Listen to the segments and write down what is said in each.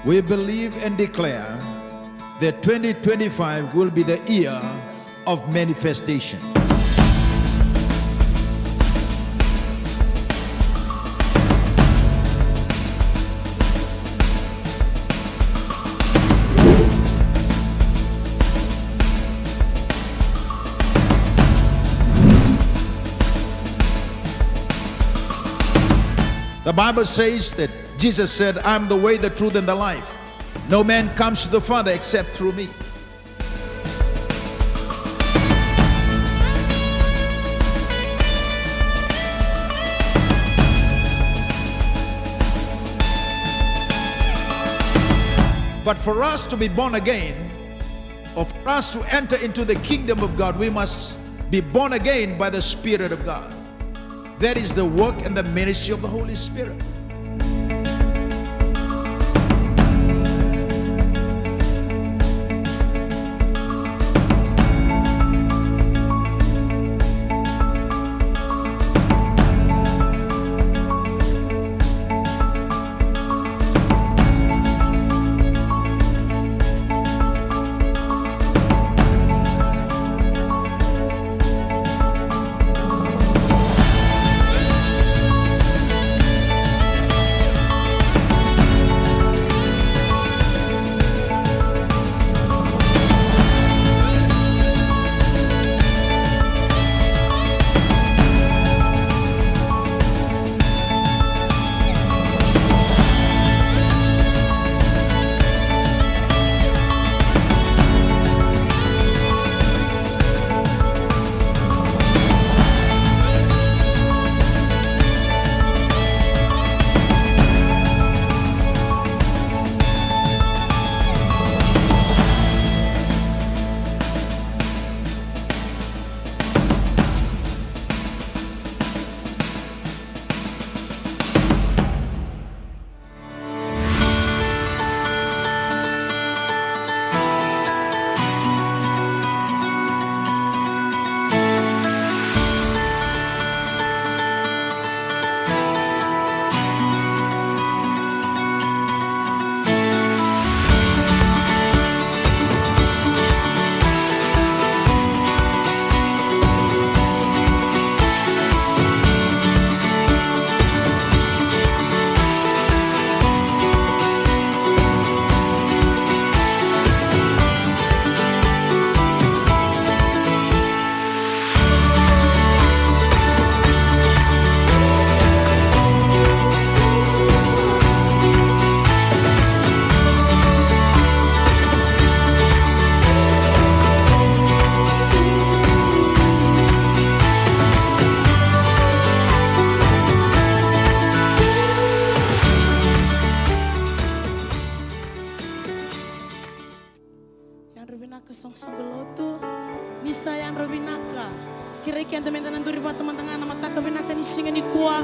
we believe and declare that 2025 will be the year of manifestation. The Bible says that Jesus said, I'm the way, the truth, and the life. No man comes to the Father except through me. But for us to be born again, or for us to enter into the kingdom of God, we must be born again by the Spirit of God. That is the work and the ministry of the Holy Spirit. Songoloto ni sayang robinaka kira kian teman-teman nanduri buat teman-teman nama tak kabinaka ni singa ni kuah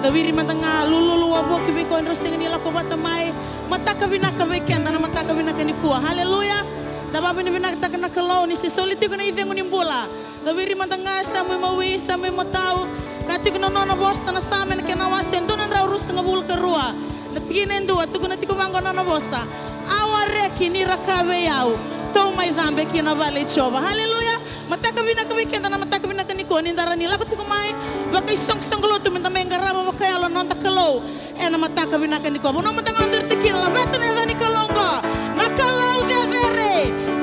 tawiri matanga lulu wabo kibiko indro singa ni lako buat temai mata kabinaka wekian tanah mata kabinaka ni kuah haleluya dapat ni binaka tak kena kalau ni sesoliti kuna idengu ni bola tawiri matanga sampai mawi sampai matau kati kuna nono bos tanah sampai kena wasen donan raurus ngabul kerua natiginen dua tu kuna tiku bangko nono bosa awareki ni rakabe yau tau mai dhambe kina vale chova haleluya mataka bina kawikenda na mataka bina kaniko ni ndara ni lako tukumai bakai song lo tu minta mengaraba bakai alo nonta kalau na mataka bina kaniko bono matanga ndur tikira la beto ne dani kalongo nakalau de vere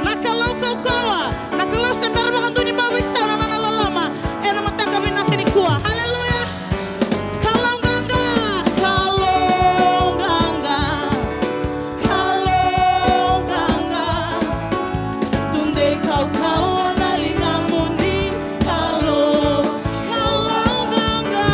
nakalau kaukawa nakalau sembara bakandu ni bawi sauna na lalama na mataka bina kaniko haleluya kalonganga kau na lingamuni kalau ganga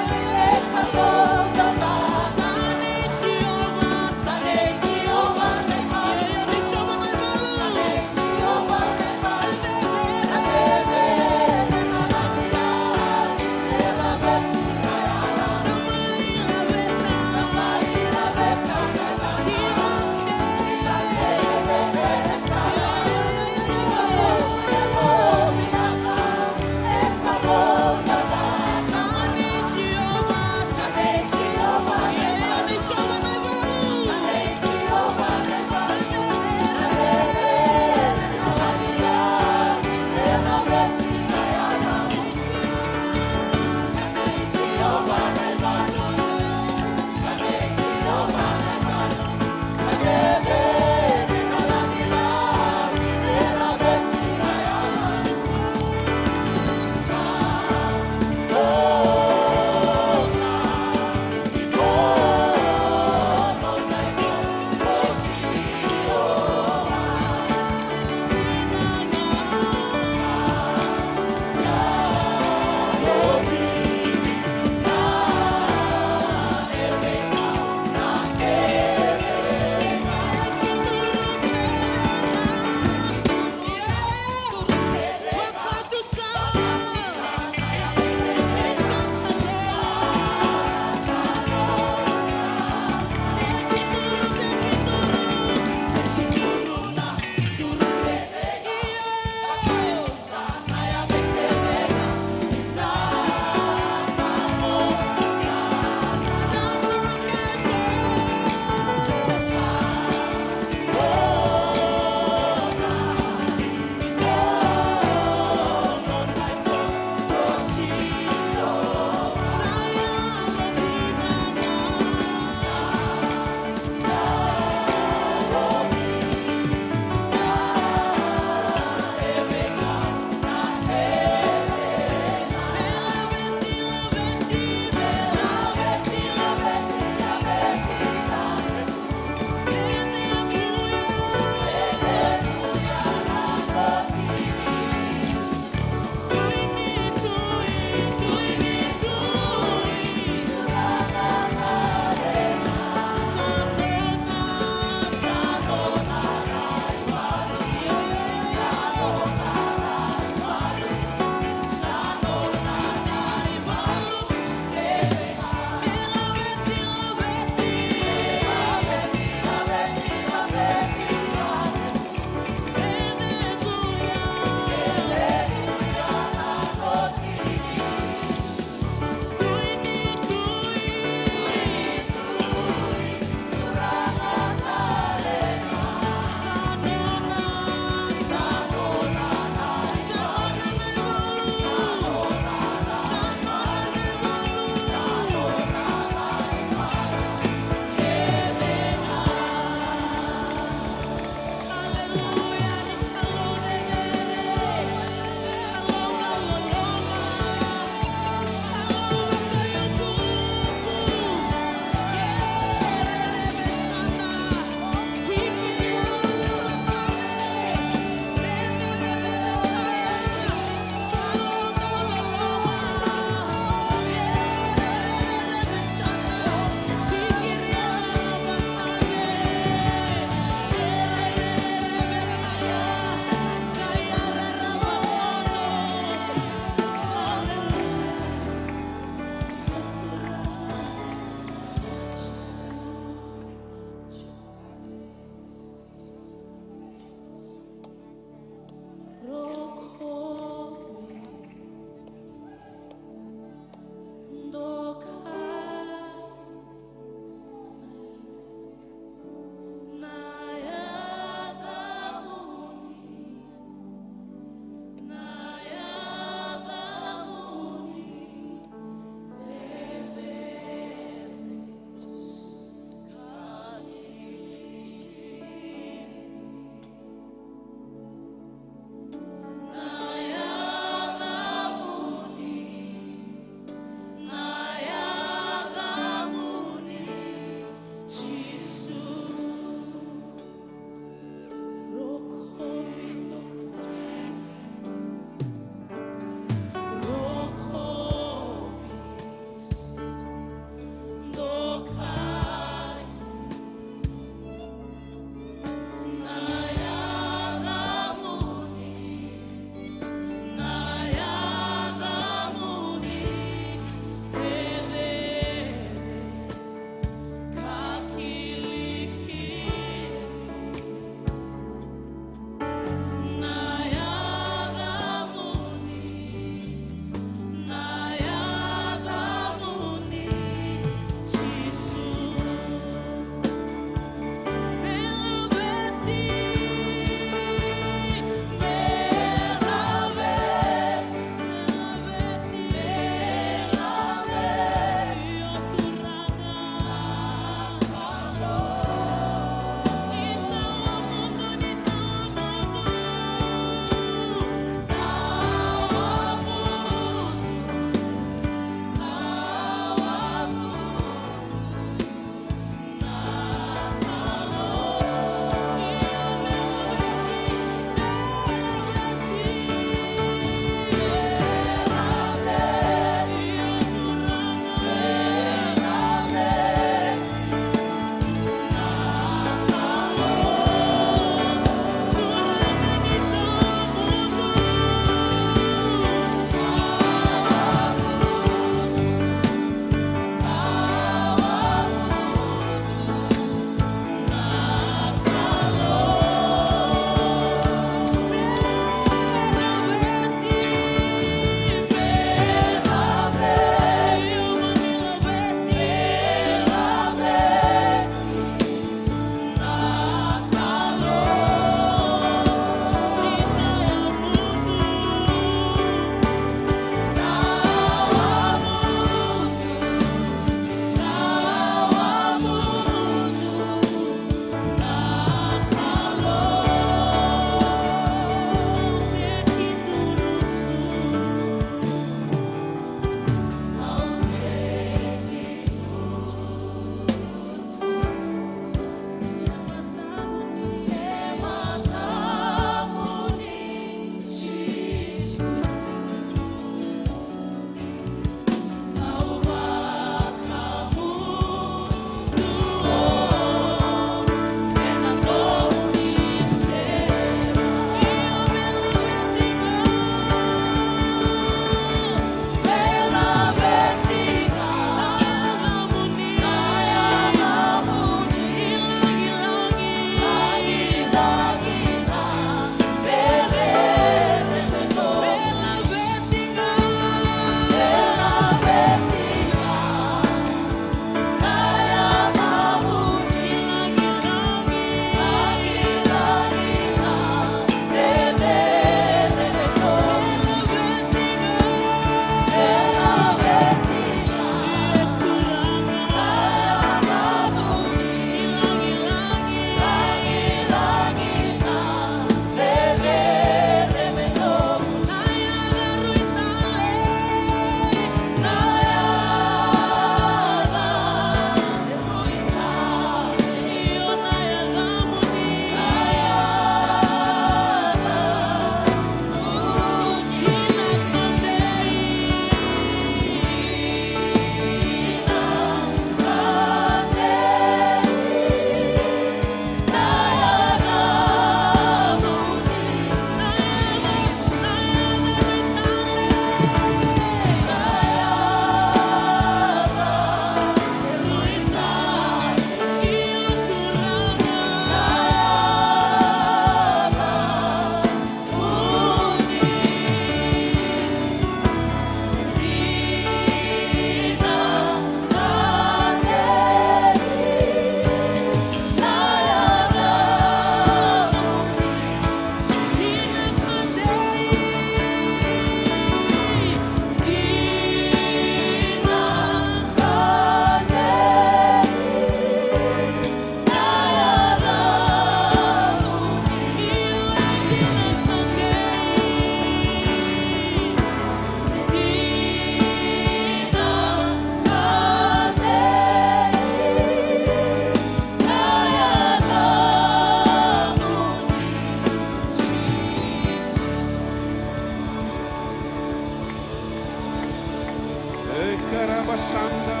basanda.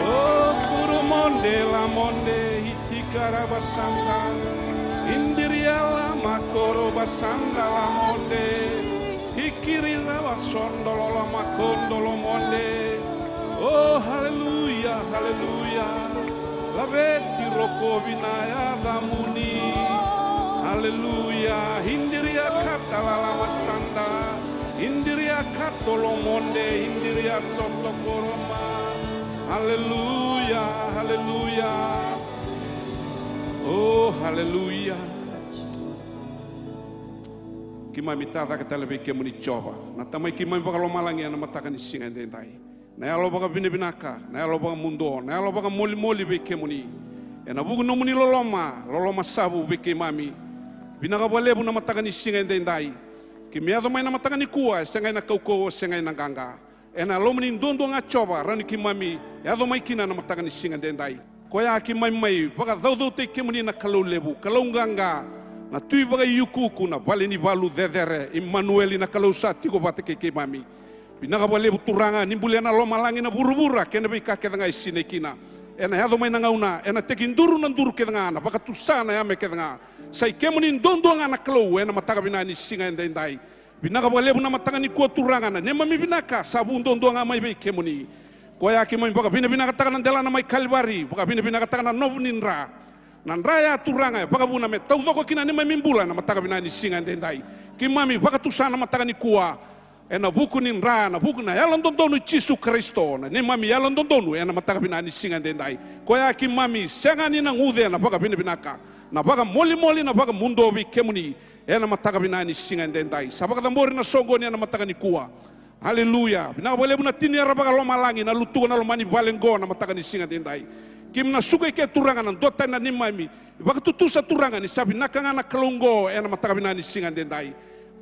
Oh kurumonde la monde hitikara basanda. Indiriala makoro basanda la monde. Hikirila basondolo la makondolo monde. Oh hallelujah, hallelujah. Laveti rokovinaya damuni. Hallelujah. Hindiria katala la masanda. Hindiria katolo monde. Hindiria soto koroma. Hallelujah, hallelujah. Oh hallelujah. Kima mitata kita lebih kemuni coba. Na tamai kima bakal malangi ana matakan isinga dendai. Na yalo baka binaka, na yalo baka mundo, na yalo baka moli be kemuni. Ena bugu no muni loloma sabu be kemami. Binaka balebu na matakan isinga dendai. Kimia do mai na matakan ikua, sengai na kauko, sengai na ganga. Ena lomuni ndondo nga coba rani kimami, ya do mai kina na matakan isinga dendai. Koya kimai baka dau te kemuni na kalau lebu, kalau ganga. Na tui baka yukuku na baleni balu dedere, Emmanuel na kalau sati ko bate kemami. Binaka balebu turanga nimbuliana loma langi na buru-bura kena bika kedanga isine kina. Ena hado mai nangauna, ena tekinduru nanduru kedanga na baka tusana ya me kedanga. Sai kemuni ndondo nga na klo ena mataka binani singa endai. Binaka balebu na mataka ni kuat turanga na nema mi binaka sabu ndondo nga mai be kemuni. Koya kimai baka binaka takana dela na mai kalibari, baka binaka takana novninra. Nanraya turanga baka buna me tau doko kina nema mimbula na mataka binani singa endai. Kimami baka tusana mataka ni kuat. Ena buku ninra na buku na yalan dondonu Yesu Kristo na ne mami yalan dondonu ena mataka binani singa dendai koya ki mami senga ni na ngude na baka binaka na baka moli na baka mundo bi kemuni ena mataka binani singa dendai sabaka tambori na songo ni ena mataka ni kuwa haleluya binaka boleh buna tini ara baka loma langi na lutu na lomani balengo na mataka ni singa dendai kim na suka ke turanga na dota na ni mami baka tutusa turanga ni sabi nakanga na kalungo ena mataka binani singa dendai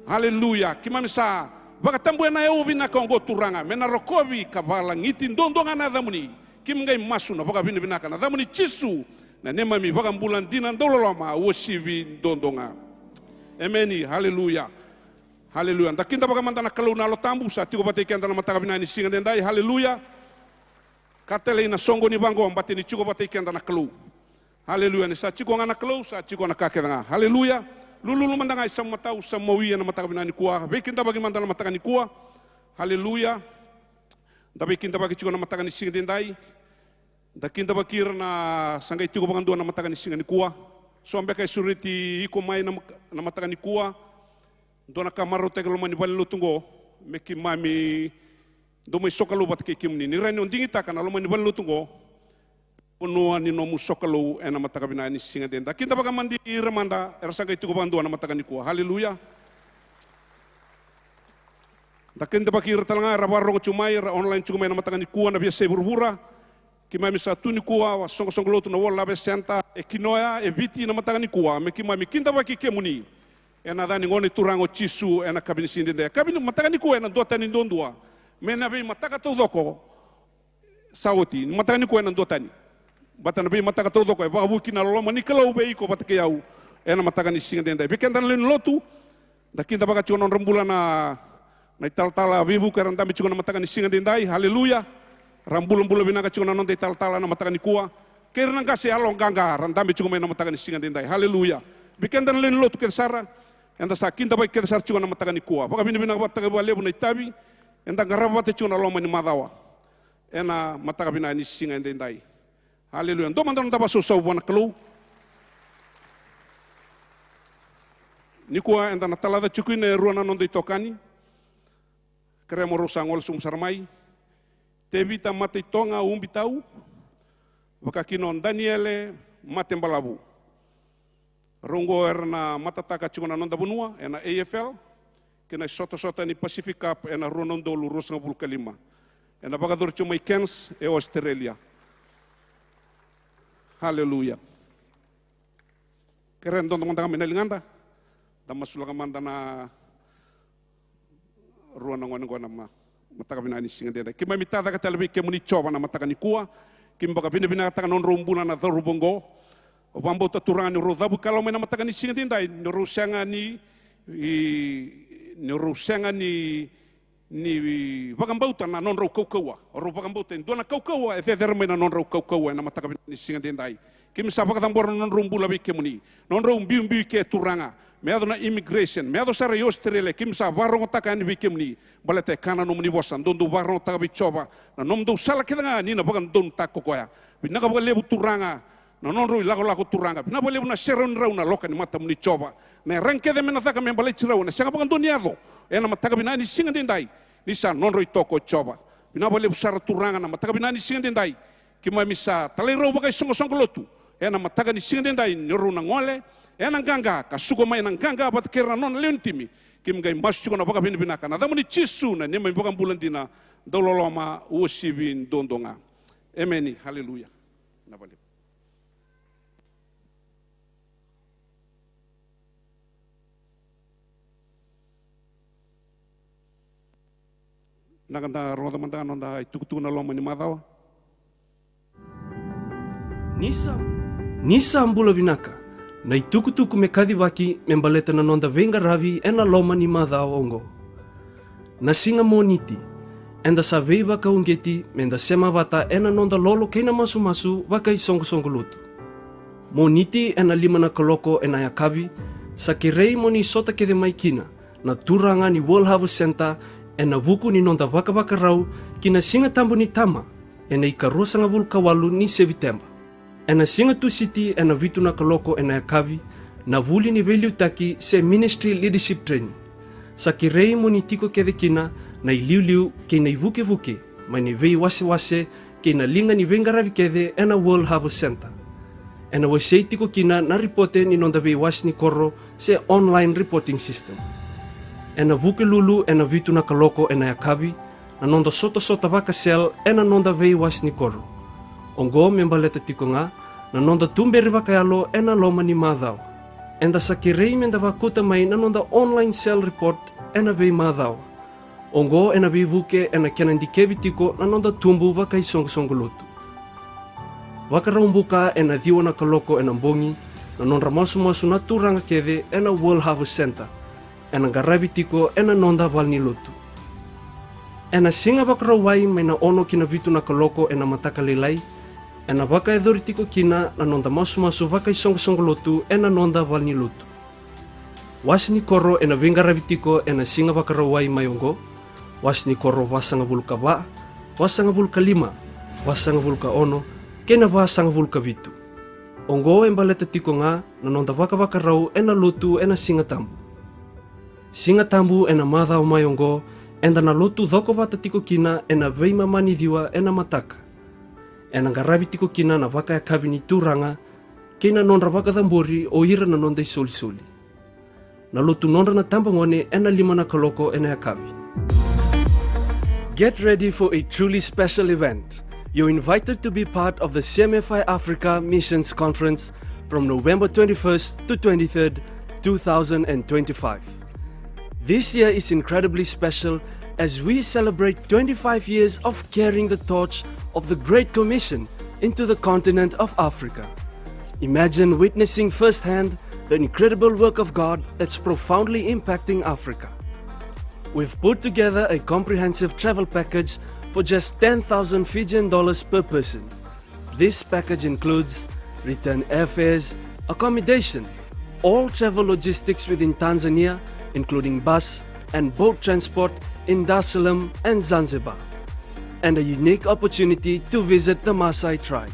haleluya kimami sa baka tambue na eu bina kongo turanga mena rokobi kabala ngiti ndondonga na damuni kimngai masu na baka bina binaka na damuni chisu na nema mi baka bulan dina ndololoma wosibi ndondonga ameni haleluya haleluya ndakinda baka mandana kalau na lo tambu sa tiko bate kenda na mataka bina ni singa dendai haleluya katele na songo ni bango mbate ni chiko bate kenda na kalau haleluya ni sa chiko ngana kalau sa chiko na kakena haleluya lulu mandangai sama matau sama wiya na mataka binani kuah bekinta bagi mandala mataka ni kuah haleluya tapi kinta bagi chiko na mataka ni singa dendai da kinta bakir na sangai tuko bangandua na mataka ni singa ni kuah so ambeka suriti iko mai na mataka ni kuah dona kamaro te kalau mani bali lutungo meki mami do mai sokalu bat ke kimni ni rani ondingita kana lo mani bali lutungo Unua ni nomu sokalu ena mataka binani singa denda. Kita baka mandi remanda erasanga itu bandu na mataka ni kuah. Haleluya. Dakin ta baki talanga rabarro cumai online cumai na mataka ni kuah na biasa burbura. Kimai misa tu ni kuah songo lotu na wala besenta e kinoya e biti na mataka ni kuah. Me kimai kinta baki kemuni. Ena dani ngone turango chisu ena kabini sindi denda. Kabini mataka ni kuah ena dota ni ndondua. Mena be mataka to doko. Sauti mataka ni kuah ena dota ni. Bata nabi mataka todo ko ba buki na lolo mani kalau be ko bata ke yau ena mataka ni singa dendai bekendan len lotu dakinta baka chonon rembulan na tal-tala vivu karan dami chukona mataka ni singa dendai haleluya rambulan-bulan binaka chukona non tal-tala na mataka ni kuah kerna kase along ganga ran dami chukona na mataka ni singa dendai haleluya bekendan len lotu ken sara enda sakinta baka ken sara chukona mataka ni kuah baka bini binaka bata ba lebu na itabi enda garaba te chukona lolo mani madawa ena mataka bina ni singa dendai haleluya. Ndo mandang taba susau buana kelu. Ni kuah enda na talada cukui ne ruana non dei tokani. Kere moro sangol sum sarmai. Tebita mate tonga umbitau. Baka kinon Daniele mate balabu. Rongo erna matataka cukuna non da bunua ena AFL. Kena soto-soto ni Pacific Cup ena ruanon dolu rusanga bulkalima. Ena baka dur cumai Cairns e Australia. Haleluya. Keren don teman-teman menelinganda. Dama sulaka manda na ruang nongon nama mataka binani singa deda. Kima mita da kata lebih kemuni coba na mataka ni kuah. Kim baka bina taka non rombuna na dorubongo. Obambo taturani rodabu kalau mena mataka ni singa deda. Nurusanga ni ni vakambauta na non rau kaukaua o ro vakambauta in dona kaukaua e tetera mai na non rau kaukaua na mataka ni singa dendai ke mi sapa katambora non rau mbula vi kemuni non rau mbiu ke turanga me ado na immigration me ado sara Australia ke mi sa varongo taka ni vi kemuni balete kana no muni bosan dondu varongo taka vi choba na nom do sala kedanga ni na vakan don tako koya binaka bale turanga na non rau lago turanga bina bale na seron rau na loka ni mata muni choba na ranke de mena taka me bale chirau na sanga vakan don yardo ena mataka binani singa dendai nisa non roi toko choba bina bale usara turanga na mataka binani singa dendai ki mai misa talero bakai songo lotu ena mataka ni singa dendai nyoru na ngole ena ganga ka suko mai na ganga bat kera non leontimi ki mgai masu na baka binaka na damuni chisu na ni mai baka bulandina dololoma usibin dondonga emeni haleluya na bale nakanda roda manda nonda tukutu na loma ni madawa nisa ambula vinaka na itukutuku me kadhiwaki me mbaleta na nonda venga ravi ena loma ni madawa ongo na singa moniti enda sa veiva ka ungeti menda sema vata ena nonda lolo keina masu vaka isongo lutu moniti ena lima na koloko ena yakavi sa kirei moni sota kede maikina na turanga ni World Harvest Center ena vuku ni nonda vaka rau kina singa tambu ni tama ena ikarua sanga vulu kawalu ni Septemba ena singa tu city ena vitu na kaloko ena yakavi na vuli ni value taki se ministry leadership training sa kirei moni tiko kede kina na iliu kina ivuke ma ni vei wase kina linga ni venga ravi kede ena World Harvest Center ena wasei tiko kina na reporte ni nonda vei was ni koro se online reporting system ena vuke lulu ena vitu na kaloko ena yakavi na nonda sota vaka sel ena nonda vei was ni koro ongo membaleta tiko nga na nonda tumberi vaka yalo ena loma ni madhao enda sakirei menda vakuta mai na nonda online cell report ena vei madhao ongo ena vei vuke ena kenandikevi tiko na nonda tumbu vaka isongo lutu vaka raumbuka ena dhiwa na kaloko ena mbongi na nonda masu na turanga keve ena World Harvest Center ena garabi tiko ena nonda valni lutu ena singa vaka rawai mai na ono kina vitu na kaloko ena mataka lelai ena vaka edhori tiko kina na nonda masu vaka isongo lutu ena nonda valni lutu wasni koro ena vengarabi tiko ena singa vaka rawai mai ongo wasni koro wasanga vulka va wasanga vulka lima wasanga vulka ono kena wasanga vulka vitu ongo embaleta tiko nga na nonda vaka rau ena lutu ena singa tambu ena madhao mai ongo enda na lotu dhoko vata tiko kina ena vei mamani dhiwa ena mataka ena garabi tiko kina na vaka ya kabini turanga kina nonra vaka dhambori o ira na nonda isoli na lotu nonra na tambangone ena lima na kaloko ena ya kabi. Get ready for a truly special event. You're invited to be part of the CMFI Africa Missions Conference from November 21st to 23rd, 2025. This year is incredibly special as we celebrate 25 years of carrying the torch of the Great Commission into the continent of Africa. Imagine witnessing firsthand the incredible work of God that's profoundly impacting Africa. We've put together a comprehensive travel package for just 10,000 Fijian dollars per person. This package includes return airfares, accommodation, all travel logistics within Tanzania, including bus and boat transport in Dar es Salaam and Zanzibar, and a unique opportunity to visit the Maasai tribe.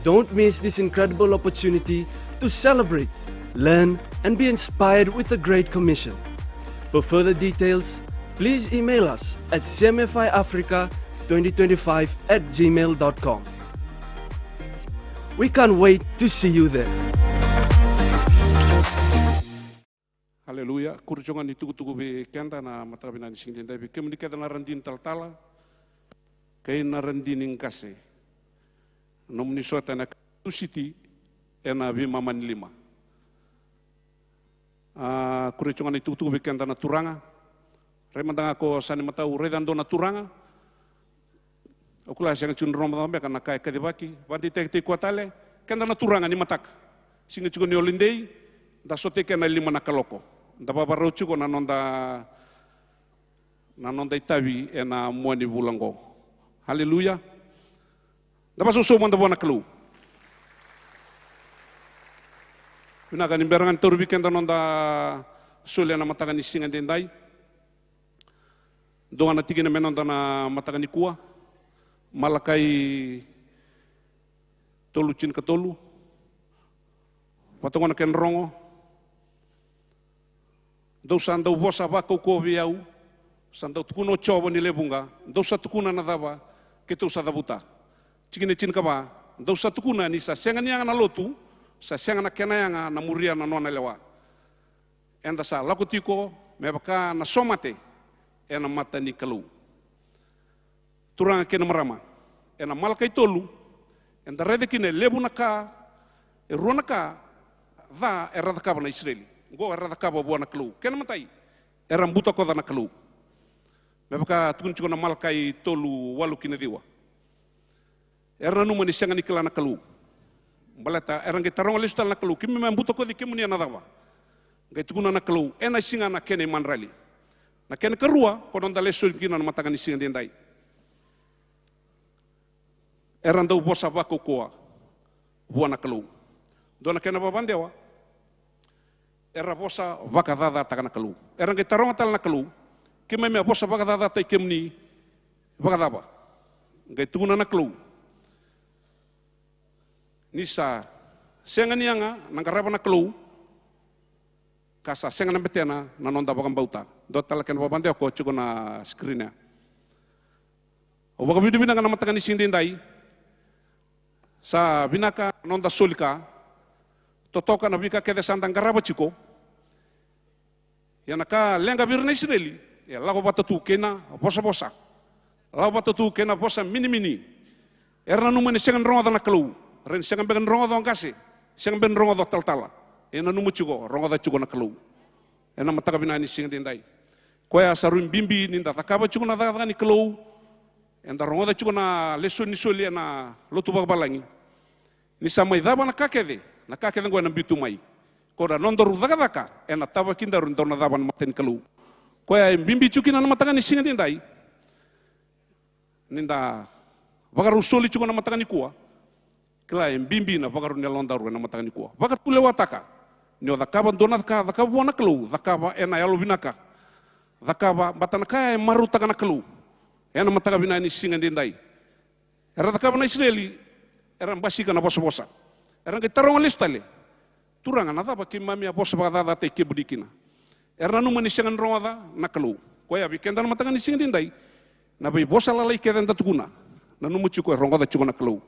Don't miss this incredible opportunity to celebrate, learn, and be inspired with the Great Commission. For further details, please email us at cmfiafrica2025@gmail.com. We can't wait to see you there. Haleluya, kurjongan ni tuku be kenda na matrabina ni singden dai kemuni kada na randin taltala kay na randin ing kase nomni sota na tu city ena bi maman lima kurjongan ni tuku be kenda na turanga remandanga ko sani matau redando na turanga okula sanga chun roma be kana kai kadibaki bandi tekte kwatale kenda na turanga ni matak singa chugo ni olindei da sote kena lima na kaloko da babarau chuko na nonda na nonda itavi e na moani bulango. Haleluya. Dapat susu manda buana kelu. Pina kan imberangan turbi kenda nonda sulia na matakan isingan dendai. Doa na tigina menonda na matakan ikua. Malakai tolu cin ke tolu. Patungan ken rongo. Dau sandau bosa bako ko viau. Sandau tukuno chobo ni lebunga. Dau sa tukuna na dava ketu sa dabuta. Cikine cin kaba. Dau sa tukuna ni sa sengan yang na lotu. Sa sengan na kena yang na muria na nona lewa. Enda sa lakutiko mebaka na somate. Ena mata ni kalu. Turang kena marama. Ena malakai tolu. Enda rede kine lebu naka. Ruana ka. Va era da kaba na Israeli. Go era da kaba buana kalu. Kena matai. Era mbuta ko da na kalu. Mebaka tukun cikona malakai tolu walu kine diwa. Era numa ni sengan ikala na kalu. Baleta era nge tarong listal na kalu. Kimi membuta ko di kimunia na dawa. Nge tukuna na kalu. Ena singa na kene manrali. Na kene kerua konon da lesul kina na matakan isinga dendai. Era ndau bosa bako koa. Buana kalu. Dona kena babandewa. Era bosa baka dada takana kalu. Era nge tarong atal na kalu. Kima mea bosa baka dada tai kemni baka daba. Ngai tuguna na kalu. Nisa senga nianga nangkaraba na kalu. Kasa senga na betena na nonda bakang bauta. Do talakan babande ko chuko na screen. O baka video binanga na matakan ising dindai. Sa binaka nonda sulika. Totoka na bika kede sandang karaba chiko. Yanaka lenga birna Israeli. Ya lago batatu kena bosa-bosa. Lago batatu kena bosa mini-mini. Erna numani sengan rongo na kalu. Ren sengan began rongo do ngase. Sengan ben rongo do tal-tala. Ena numu chugo rongo da chugo na kalu. Ena mataka binani singa dindai. Koya saruin bimbi ninda takaba chugo na daga ni kalu. Enda rongo da chugo na leso ni soli na lotu babalangi. Ni samai daba na kakede. Na kakede ngwa na bitu mai. Koda nondoru daga ena taba kindaru ndona daba na maten kalu. Koya bimbi chukina na matakan isinga dindai. Ninda bagaru soli chugo na matakan ikua. Kila bimbi na bagaru nelondaru na matakan ikua. Bagat pule wataka. Nyo dakaba dona dakaba buana kalu. Dakaba ena yalo binaka. Dakaba batana kaya maru takana kalu. Ena mataka binani isinga dindai. Era dakaba na Israeli. Era mbasika na bosa-bosa. Era ngitarong listale. Turanga na daba kimami a bosa bagada te kibudikina. Era numa ni sengan ronga na kalu. Koya bikenda na matakan isinga dindai. Na bai bosa lalai keden datukuna. Na numu chuko ronga da chuko na kalu.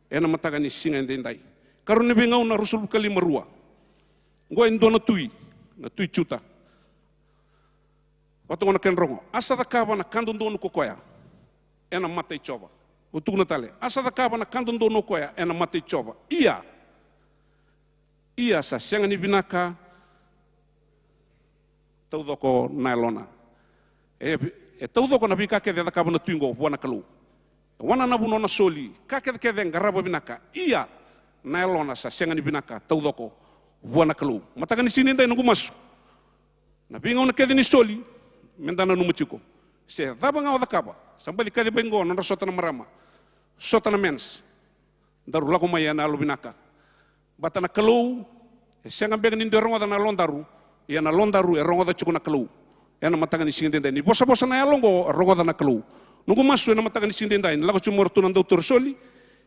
Ena matakan isinga dindai. Karun ni bingau na rusul kali marua. Ngo endo na tui chuta. Watu ngona ken rongo. Asa da kaba na kandun donu kokoya. Ena matai choba. Utuguna tale. Asa da kaba na kandun donu koya. Ena matai choba. Ia sa senga ni binaka. Taudoko nailona. Taudoko na bika kede da kaba na tuingo buana kalu. Wana na buno na soli. Kakede kede ngaraba binaka. Ia nailona sa senga ni binaka. Taudoko buana kalu. Matakan ni sini ndai nungu masu. Na binga na kede ni soli. Mendana numuchiko. Se daba ngau da kaba. Sambali kede bengo na sota na marama. Sota na mens. Daru laku maya na alu binaka. Batana kalu. Senga benga ni rongo da na londaru. Ia na londaru e rongo da chuko na kalu. Ia na matakan ni singin dendai. Ni bosa-bosa na yalongo rongo da na kalu. Nungu masu na matakan ni singin dendai. Lago chumor tu nandau soli.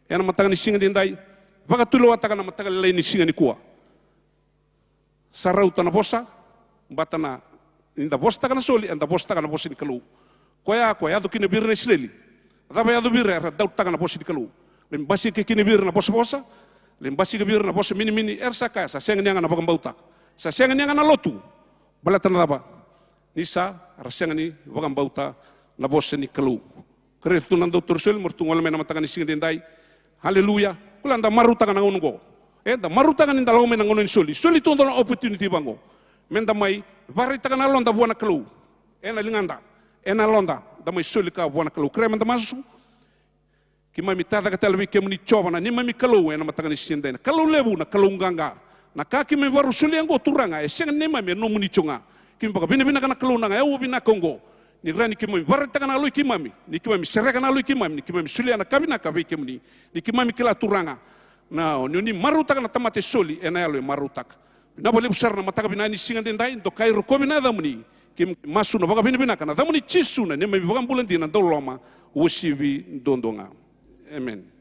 Ia na matakan ni singin dendai. Baka tulo atakan na matakan lelai ni singin ni kuwa. Sarau tana bosa. Batana. Inda bosa takan na soli. Inda bosa takan na bosa ni kalu. Koya adu kine bir na Israeli. Daba adu bir era daut takan na bosa ni kalu. Limbasi ke kine bir na bosa-bosa. Limbasi ke bir na bosa mini-mini. Ersa kaya sa sengan yang na bakang bauta. Sa sengan yang na lotu. Balatan na daba. Nisa rasengan ni bakang bauta na bosa ni kalu. Kretu nandau tursul murtungol me na matakan ni singa dendai. Haleluya. Kulanda maruta kan ngungo. Da maruta kan inda lawo me na ngunin soli. Soli tu na opportunity bango. Menda mai barita kan alonda buana kalu. Ena linganda. Ena londa da mai soli ka buana kalu. Krema da masu. Kima mitada ka telbi kemuni choba na ni mami kalu ena matakan ni singa dendai. Kalu lebu na kalu nganga. Na kaki me baru suli ngo turanga e senga nema me no muni chunga. Kim baka bina kana kalu nanga e u bina kongo. ni rani kimami varatakan alu kimami ni kimami serekan alu kimami ni kimami suliana kabina kabe kimuni ni kimami kila turanga na ni marutaka na tamate soli ena alu marutaka na boleh besar na mataka binani singa dendai do kai rokomi na damuni kim masu na vaga bina kana damuni chisu na ni me vaga bulandi na doloma wosivi dondonga. Amen.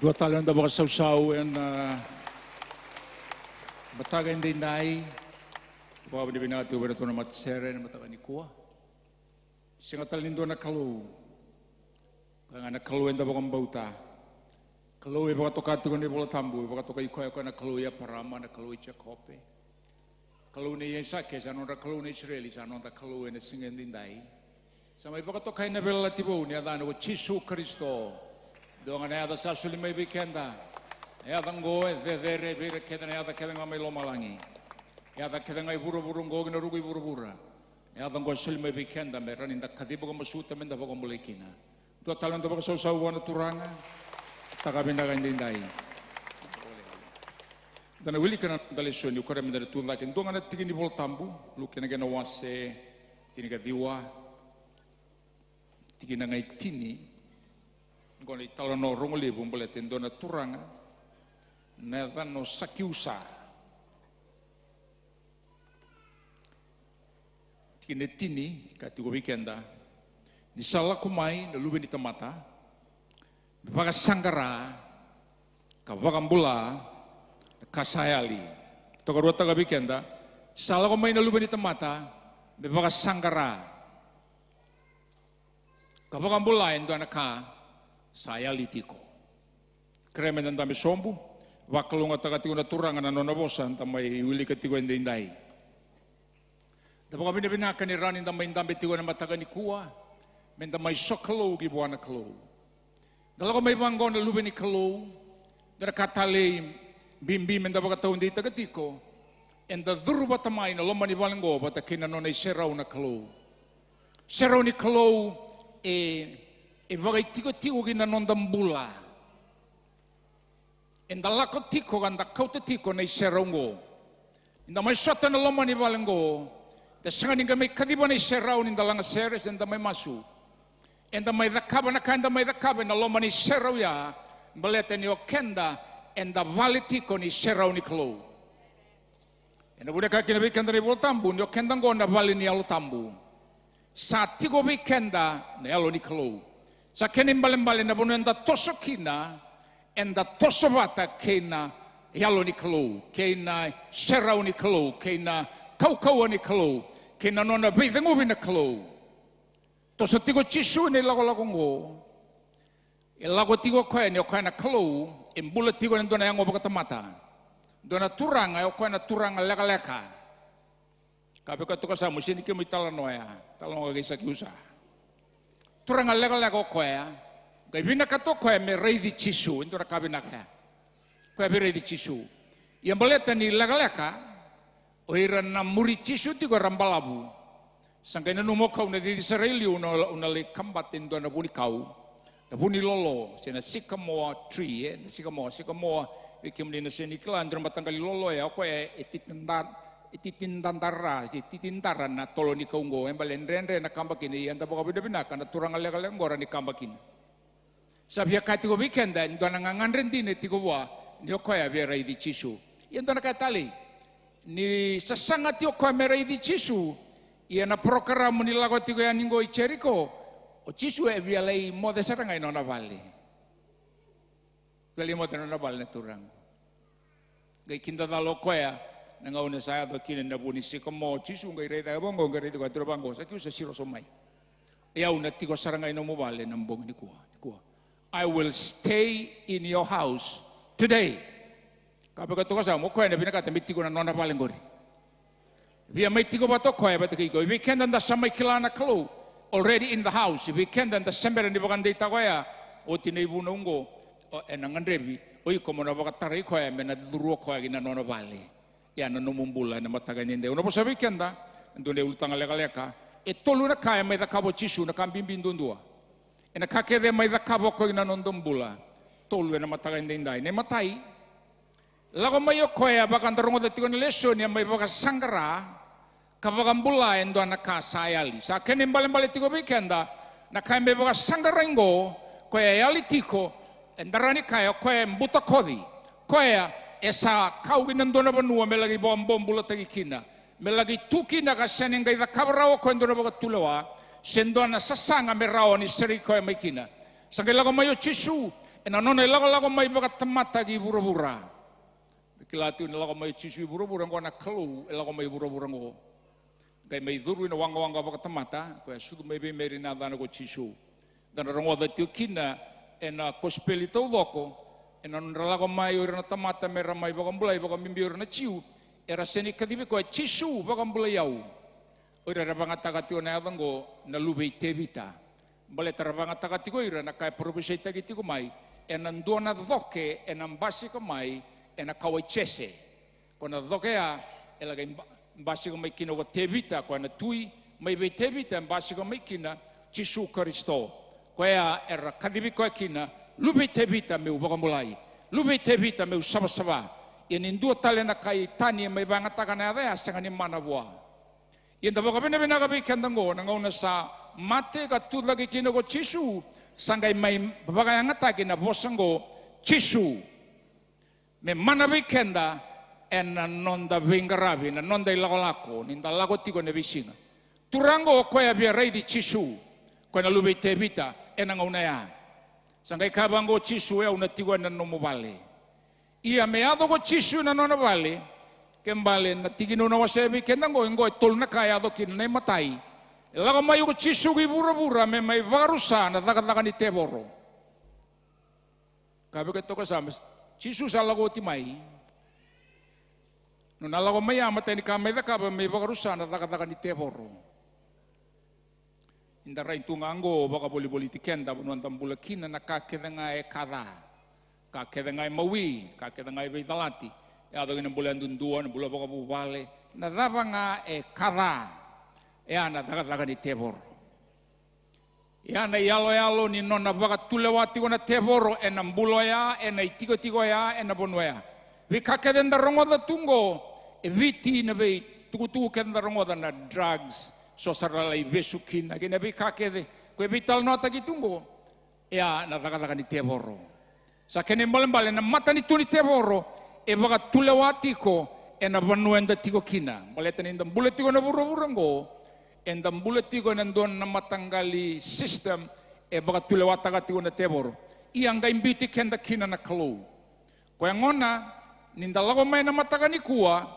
Dua talon da baka sausaw and bataga hindi nai baka binibinati ubera to na matsere na mataga ni kuwa singa talindo na kalu kaya na kalu enda baka mbauta kalu e baka toka tuko ni bola tambu baka toka ikoya ko na kalu ya parama na kalu ya kope kalu ni yesa ke sa nonda kalu ni Israeli sa nonda kalu na singa hindi nai sama baka toka na bela tibo ni adano Jesu Kristo doang na yata sa sulimay bikenda yata ngoe vedere bire keda na yata keda ngamay lomalangi yata keda ngai buru-buru ngoge na rugi buru-bura yata ngoe sulimay bikenda meran inda kadibo ka masuta menda baka mulekina dua talon da baka sausawa na turanga takabinda ka indindai dana wili kana dalesyon ukara menda tulakin doang na tigini bol tambu lukina gena wase tiniga diwa tigina ngai tini Goni talo no rongoli bumbole tendo na turanga na dano sakiusa tine tini kati go weekenda di sala kumai na lube ni tamata baga sangara ka baga mbula ka sayali to ko rota ga weekenda sala kumai na lube ni tamata baga sangara ka baga mbula endo na ka saya litiko. Kremen dan tambi sombu, wakalunga takatigo na turangan na nona bosan tamay wili katigo ende indai. Dapat kami nabinakan ni ranin tamay indambi tigo na mataga ni kuwa, men tamay sokalo gibuana kalo. Dalam kami banggon na lubi ni kalo, dara katale bimbi men dapat kataun di tagatiko, enda durba tamay na loma ni balenggo batakin na nona serau na kalo. Serau ni kalo e bagai tiko gina nondam bula enda lako tiko ganda kauta tiko na iserongo enda mai sota na loma ni valengo da sanga ninga mai kadiba na iserau ninda langa seres enda mai masu enda mai dakaba na kanda mai dakaba na loma ni iserau ya baleta ni okenda enda vale tiko ni iserau ni klo enda buda kaki na bikenda ni voltambu ni okenda ngonda vale ni alo tambu sa tiko bikenda na alo ni klo sa kenin balen-balen na bono enda toso kina, enda toso bata kena yalo ni kalo, kena serau ni kalo, kena kau-kau ni kalo, kena nona bidhenguvi na kalo. Toso tigo chisu ni lago-lago ngo, e lago tigo koe ni o koe na kalo, e mbula tigo ni dona yango baka mata, dona turanga e o koe na turanga leka-leka. Kabe ka tuka sa musini ke mo talanoya, talanoya gisa kiusa. Turanga lega-lega koea, kai bina kato koea me rei di chisu, indora kabina kaya, koea be rei di chisu. Yang baleta ni lega-lega, oira na muri chisu tigo rambalabu, sangkai na numokau na di Israeli una le kambat indo na buni kau, na buni lolo, sena sycamore tree, sycamore, bikim ni na senikla, indora matanggali lolo ya, koea ititindara na tolo ni kaungo yang balen renre na kambakini yang tapo kabida binaka na turang ale-ale ngora ni kambakini sabi kati ko weekenda ndo nangangan rendine tiko wa ni okoya bera di chisu yang ndo nakatali ni sasangat yo ko mera di chisu ia na program ni lago tiko ya ningo icheriko o chisu e bialai mo de saranga ino na vale kali mo na vale na turang gai kinda dalo koya nanga una saya to kine na buni sikamo chisu ngai reda bongo ngai reda kwa bango sa kiusa siro somai ya una tiko saranga ino mo vale na mbong ni kuwa I will stay in your house today kabe ka to ka sa mo ko na binaka tamiti ko na nona vale ngori via mai tiko ba to ko ba to ko weekend anda samai kilana klo already in the house weekend anda sember ni bakan data ko ya o tinai bunongo o enangan rebi oi ko mo na baka tarai ko ya mena duru ko ya na nona vale ya na numumbula na mataganyende una posa weekenda ndone ulutanga leka e tolu na kaya mai da kabo chisu na kambimbi ndundua e na kakede mai da kabo ko na nondombula tolu na mataganyende ne matai lago mai o koya baka ndarongo da tigo lesson ya mai baka sangara kabagambula endo na kasayali sa kenin bale tigo weekenda na kaya mai baka sangarengo koya yali tiko endarani kaya koya mbuta kodi koya esa kau ginandona banua melagi bom bula tagi kina melagi tuki na kasanin gai da kabrao ko ndona baga tulewa sendona sasanga merao ni seriko mai kina sangai lago mayo chisu ena nona lago mai baka tamata gi bura-bura kilatu ni lago mai chisu bura-bura ko na klu lago mai bura-bura ngo kai mai duru ina wanga baka tamata ko sudu mai be meri na dana ko chisu dan rongo da tiu kina ena kospeli tau loko ena nona lago mai ora na tamata mera mai baka mulai baka mimbi ora na chiu era seni kadibe ko chisu baka mulai yau ora rabanga takati ona adango na lube tevita bale tarabanga takati ko ira na kai profesei tagiti ko mai ena ndona doke ena mbasi ko mai ena kawai chese kona doke a ela ga mbasi ko mai kino ko tevita ko na tui mai be tevita mbasi ko mai kina Jesu Kristo ko ya era kadibi ko kina lube tevita meu baka mulai lube tevita meu saba ena ndua tale na kai tani mai banga takana ave asangani mana bua enda baka bena ka be kendango na ngona sa mate ka tu lagi kino ko Jesu sangai mai baka yang ataki na bosango Jesu me mana be kenda en nonda vingarabi na nonda ilako ninda lago tiko ne bisinga turango ko ya bi rei di Jesu ko na lube tebita en ngona ya sangai ka bango Jesu ya una tiko na no mobile ia me ado ko Jesu na no vale kembali na tigino na wasebi kendango ngo tol na kaya do kin ne matai laga mai ko Jesu gi bura-bura me mai varusa na daga ni teboro kabe ke to ka sames Jesu sala ko ti mai no na laga mai amata ni ka mai da ka mai varusa na daga ni teboro indara itu ngango baka boli tikenda bunuan tambula kina na ka kedenga e kada ka kedenga e mawi ka kedenga e betalati ya do ina bulan dunduan bula baka bubale na dabanga e kada ya na daga ni teboro ya na yalo ni nona baka tulewati wana teboro e na mbulo ya e na itiko ya e na bonwea vi kakedenda rongo da tungo e viti na be tuku kenda rongo da na drugs so sarala i besukin na gina vi kakede ko vital nota ki tungo ya na daga ni teboro sa kene mbale na mata ni tuni teboro e baka tulewati ko e na bonwenda tiko kina baleta ni ndam buletiko na buru-burango endam buleti ko nandon na matanggali system e baka tulewata ka tigo na teboro iyang ga imbiti kenda kina na kalo ko yang ona ninda lago mai na mataka ni kuwa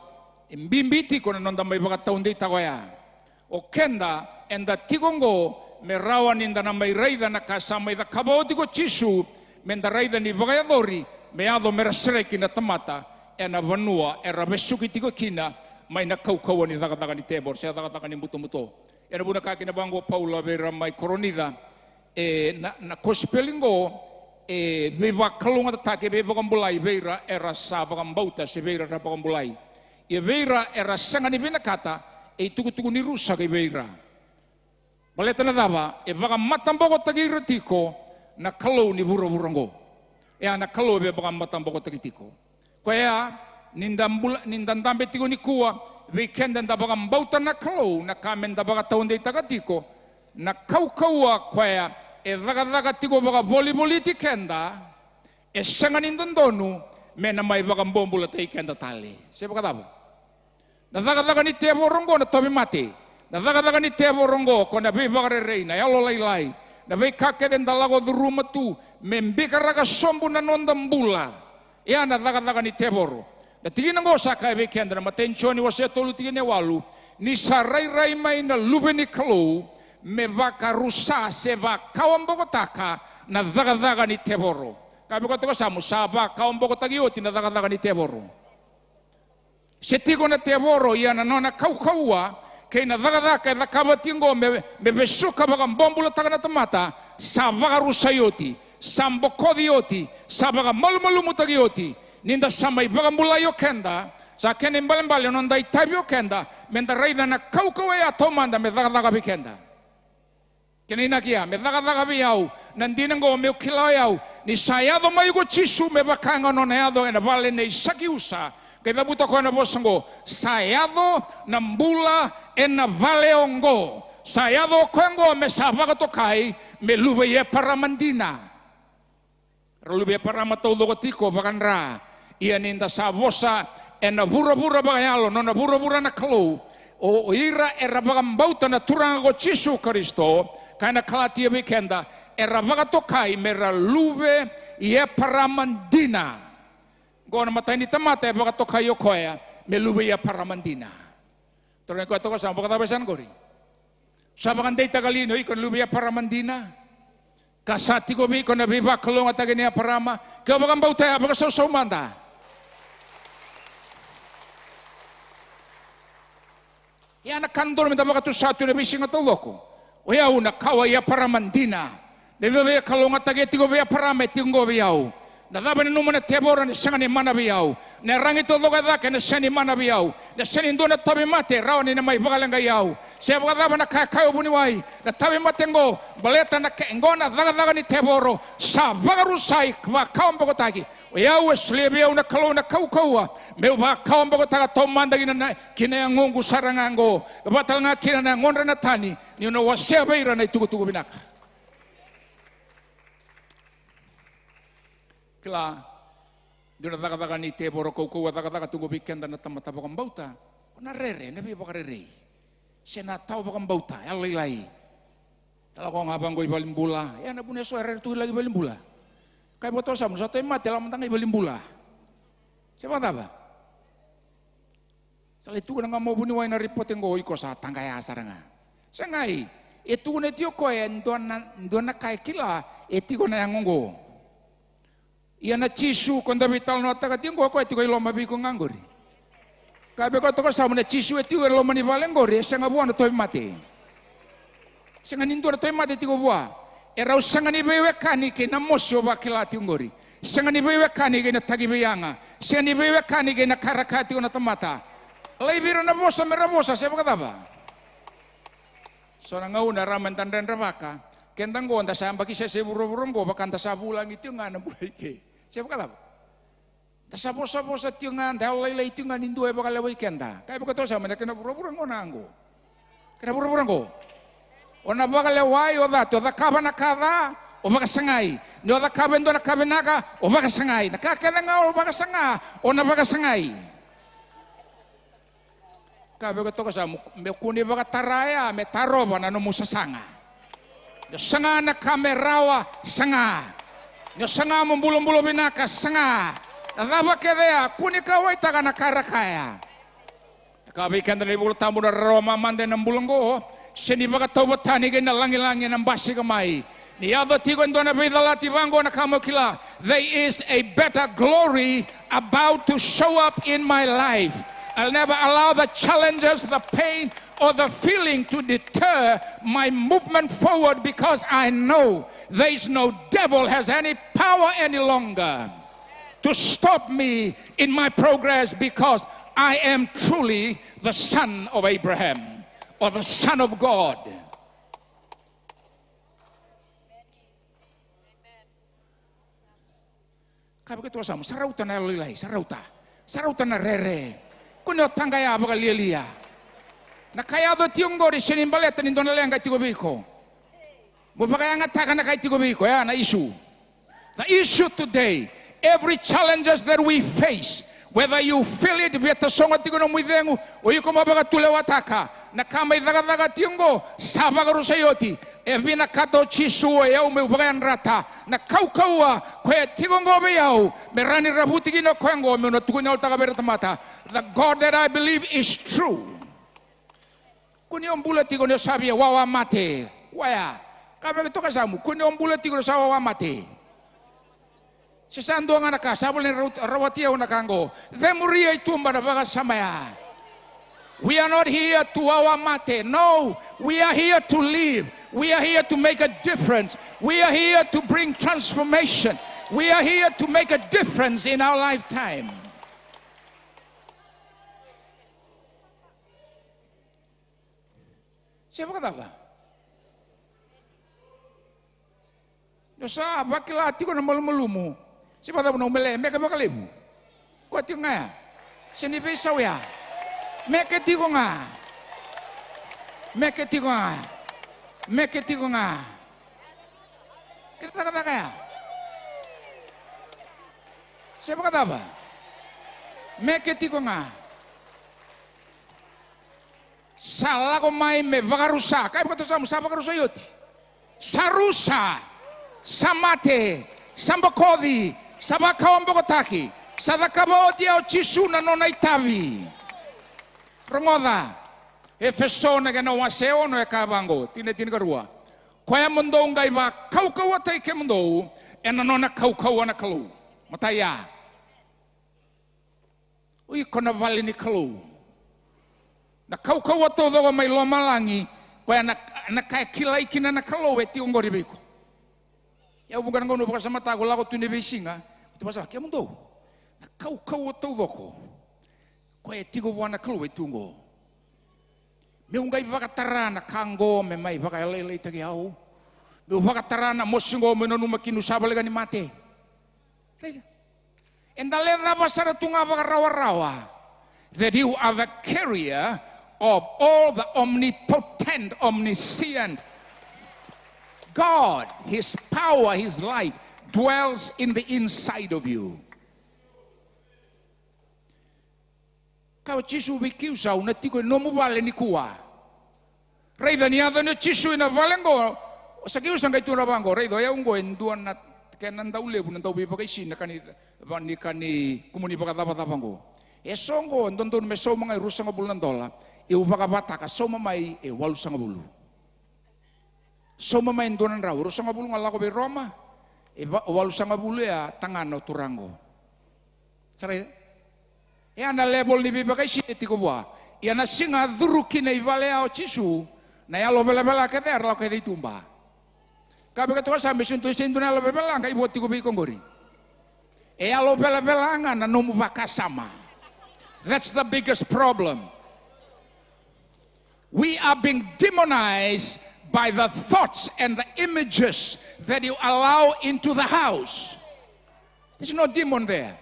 imbimbiti ko nanda mai baka taunde tagoya o kenda enda tigongo merawa ninda na mai raida na kasama ida kabao tigo Jesu menda raida ni baka yadori meado merasreki na tamata ena vanua era besuki tigo kina mai na kau-kauan ni daga ni tebor saya daga ni muto-muto ena buna kaki na bango Paula vera mai koronida na kospelingo beba kalunga tatake beba kambulai beira era sa bakambauta se beira ra bakambulai e beira era sanga ni binakata tuku-tuku ni rusa ke beira baleta na dava baka matambogo tagi retiko na kalau ni vura-vurango na kalau beba matambogo tagi tiko kaya nindandambe tigo ni kuwa weekend nda baga mbauta na kalo na kamen nda baga taunde tagatiko na kau-kaua kwaya daga tigo baga volleyball tikenda sanga nindondonu me na mai baga mbombula tikenda tali siapa kata na daga ni teborongo na tobi mati na daga ni teborongo ko na be baga reina ya lo lai na be kake den dalago du rumah tu membekaraga sombu na nondambula ya na daga ni teboro na tingin ngo sa kai weekend na matensioni wase tolu tingin walu ni sarai mai na lube ni kalo me baka rusa se ba kawam bogotaka na daga ni teboro kabe ko to samu saba kawam bogotagi oti na daga ni teboro setigo na teboro ya na nona kau-kaua ke na daga na kabatingo me besuka baka bombula taga na tamata sa baka rusa yoti sambo kodioti sa baka malu mutagioti ninda samai baga mulayo kenda sa kene mbale nonda itabio kenda menda raida na kau ya tomanda me daga bi kenda kene inakia me daga bi yau nandina ngo me kila yau ni sayado mai go Jesu me bakanga no neado ena vale nei sakiusa ke dabuta ko na bosango sayado na mbula ena vale ongo sayado kwengo me sabaga tokai me luve ye paramandina luve paramato logotiko baganra ia ninda savosa ena vura-vura bagayalo nona vura-vura na kalo o ira era bagambauta na turanga go Jesu Kristo kana kalatia weekenda era vakatokai mera luve ie paramandina. Gona matai ni tamata vakatokai yokoya me luve ie paramandina. Torne ko to sa vakatabesan gori. Sa bakandei tagalino ikon luve ie paramandina. Kasati ko bi ikon na biba kalong atagini ie parama. Kaya bakambau tayo bakasosomanda. Ia na kandor minta baka tu satu na bising ato loko. O iau na kawa ia paramandina. Ne bebe kalonga tage tigo bea parame tingo biau. Na daba ni numana tebora ni sanga ni mana biau. Ne rangi to loga dake na sani mana biau. Na sani ndo na tabi mate rawa ni na mai bagalenga iau. Sia baka daba na kakayo buniwai. Na tabi mate ngo baleta na ngona daga ni teboro. Sa bagarusai kwa kawan bako taki. O iau esle biau na kalona kau-kaua. Meu ba kawan bako taka tomanda kina yang ngongu sarangango. Batal nga kina na ngonra na tani. Ni una wasea beira na itugu-tugu binaka. Kila duna daga ni te boro kau daga tunggu bikenda na tamata bakam bauta. Na rere na bi bakarere. Sena tau bakam bauta lai. Tala ko ngabang ko ibalimbula. Ya na punya so rere tu lagi ibalimbula. Kai boto sam satu mati lam tang ibalimbula. Siapa taba? Sala itu na ngamo buni wai na report ngo iko sa tangaya saranga. Sengai itu ne tio ko en dona kai kila etiko na ngongo. Ia na cisu konda vital no taka tingo ko etiko iloma bi ko ngangori. Kabe ko to ko sa na cisu etiko iloma ni valengori senga buana toy mate. Senga nindo toy mate tiko bua. Era usanga ni bewe kani ke na mosyo bakila tingori. Senga ni bewe kani ke na tagibianga. Senga ni bewe kani ke na karakati ona tamata. Laibiro na bosa merabosa siapa kata ba? Seorang ngau na ramen tandan rabaka. Kentang go anda samba kisah seburu-burung go bakan tasabulang itu ngana buike. Siapa kata ba? Tasabosa-bosa itu nganda lay itu ngana indue bakal lewai kenta. Kayak begitu sama nak kena buru-burung go nanggo. Kena buru-burung go. Ona bakal lewai oda tu oda kaba na kaba o baka sangai. Ni oda kaba ndo na kaba naga o baka sangai. Nakakena ngau baka sanga ona baka sangai. Kabe ko to sa me kuni baka taraya me taroba na no musasanga. Yo sanga na kamerawa sanga. Yo sanga membulong-bulong binaka sanga. Nalaba kedea kuni kawai taga na karakaya. Kabe kan dari bulu tamu na Roma mande ng bulonggo. Sini baka tawatani kay na langi-langi ng basi kamay. Ni ado tigon do na bidalati bango na kamokila. There is a better glory about to show up in my life. I'll never allow the challenges, the pain, or the feeling to deter my movement forward because I know there is no devil has any power any longer to stop me in my progress because I am truly the son of Abraham or the son of God. Kaya begitu sama, sarauta na lilay, sarauta na rere. Kuno tangaya baka lilia. Na kaya do tiunggo di sinimbaleta ni dona lenga tigo biko. Mo baka nga taka na kay tigo biko ya na issue. The issue today, every challenges that we face, whether you feel it biata songa tigo no muidengu o yuko mabaka tulewataka na kama idaga tiunggo sabaga rusayoti e bina kato chisu e au me baka rata na kaukaua kwe tigo ngobe yau merani rabuti gino kwengo me no tukunya utaka bertamata. The God that I believe is true. Kuni ombula tigo no sabia wawa mate. Waya. Kabe to kasamu kuni ombula tigo no sawa wawa mate. Sisando nga nakasabol ni rawatiya unakango. Demuria itumba na baka samaya. We are not here to wawa mate. No, we are here to live. We are here to make a difference. We are here to bring transformation. We are here to make a difference in our lifetime. Siapa kata apa? Dosa bakila ati ko na malumumu. Siapa tahu na umele meka bakalimu. Ko ati nga. Sini besaw ya. Meka ti ko nga. Meka ti ko nga. Meka ti ko nga. Kita kata kaya. Siapa kata apa? Meka ti ko nga. Salah ko may me bakarusa. Kaya begitu sama sa bakarusa yoti. Sarusa. samate, sambakodi, sabakawambokotaki, sadakaboti au chisuna nona itavi. Rongoda, Efesona que não aseo no é cabango, tine karua. Koya mundo ngai ba kau atai ke mundo, ena nona kau ana kalu. Mataya. Ui kona vale ni kalu. Na kau ato do mai loma langi, koya na kai kilai kina na kalu e ti ongori biko. Ya bukan ngono bukan sama tago lago tune besinga, tu pasa ke mundo. Na kau ato doko. Koya tigo wana kalu e tungo. Me ungai vakatarana kango me mai vakalele tagi au. Me vakatarana mosingo me no numa kinu sabalega ni mate. Endale dava saratunga vakarawa. That you are the carrier of all the omnipotent, omniscient God. His power, His life dwells in the inside of you. Kau chisu vikiusa una tiko no mu vale ni kuwa. Rei dani ada no chisu ina valengo. Sakiusa ngai tura bango rei do ya ungo enduan na kenan daule bu nantau bi pakai sina kani kumuni baka daba bango. Esongo ndondon meso mga rusanga bulan dola. E ubaka bataka soma mai e walu sanga bulu. Soma mai ndonan raw rusanga bulu ngalako be Roma. E walu sanga bulu ya tangano turango. Sare e ana level ni bibakai si tiko bua e ana singa dhuruki nei vale ao chisu na ya lo bela ke der la ke ditumba ka be to sa mesun to sindu na lo bela ka ibo tiko bi kongori e ya lo bela na no mubakasama. That's the biggest problem. We are being demonized by the thoughts and the images that you allow into the house. There's no demon there.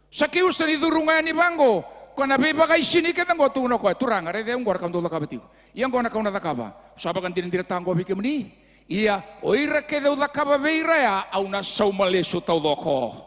Sakiu sani durunga ni bango kona beba kai sini ke tango tu no ko turanga re dem gor kam do ka beti yang kona kauna da kaba saba kan tin tango bi kemni ia oira ke do da kaba beira ya au na saumale su tau doko.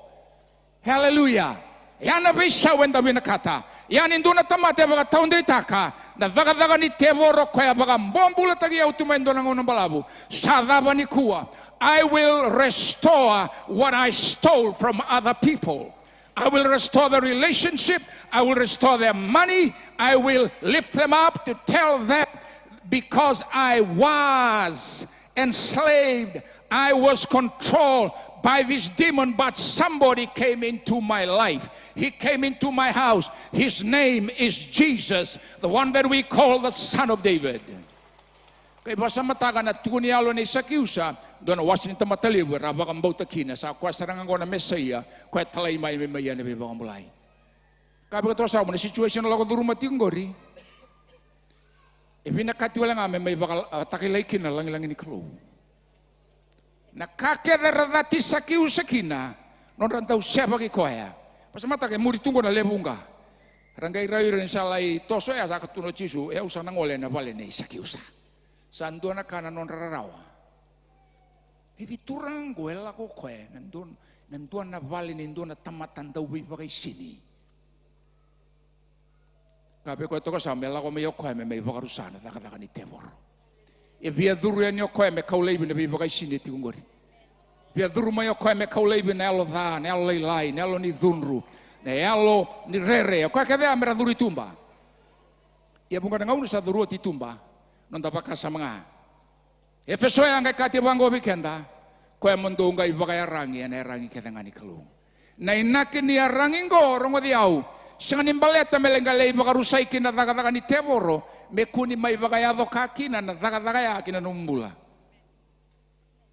Hallelujah. Yana be sawenda bina kata yani nduna tamate baga taunde taka na daga ni tevoro ko ya baga mbombula tagi au tumendo na ngono balabu sadaba ni kuwa. I will restore what I stole from other people. I will restore the relationship. I will restore their money. I will lift them up to tell them because I was enslaved. I was controlled by this demon, but somebody came into my life. He came into my house. His name is Jesus, the one that we call the Son of David. Kay basa mataga na tunialo ni Sakiusa doon Washington mataliw raba kang bauta kina sa kwa sarangan ko na Mesaya kwa talay may na bibang mulay. Kabi ko to sa mo na situation la ko duruma tinggori. E pinakatiwala nga may bakal takilay kina lang ni klo. Nakakederadati Sakiusa kina non rantau siapa ki koya. Basa mataga muri tunggo na lebunga. Rangai rayo rin salay toso ya sa katuno chisu e usa nang ole na bale ni Sakiusa. Sando na kana non rarawa. Hivi turango ela ko kwe nandun na vale nandun na tamatan daw bi bagay sini. Kabe ko to ka sa mela ko mayo kwe may bagarusana daga ni tevor. E via duru en yo kwe me kaulay bi na bi bagay sini ti ngori. Via duru mayo kwe me kaulay bi na elo da na elo lailai na elo ni dunru na elo ni rere ko ka vea mera duru tumba. Ya bunga ngau sa duru ti tumba. Non dapat kasih mga. Efeso yang kati bango bikenda, ko mundo ngai bagay rangi ane rangi ketangani kalung. Na inakin ni rangi ngo rongo diau. Sanganim baleta melengalay bagarusay kina daga ni teboro, mekuni may bagay adokaki na daga yakin na numbula.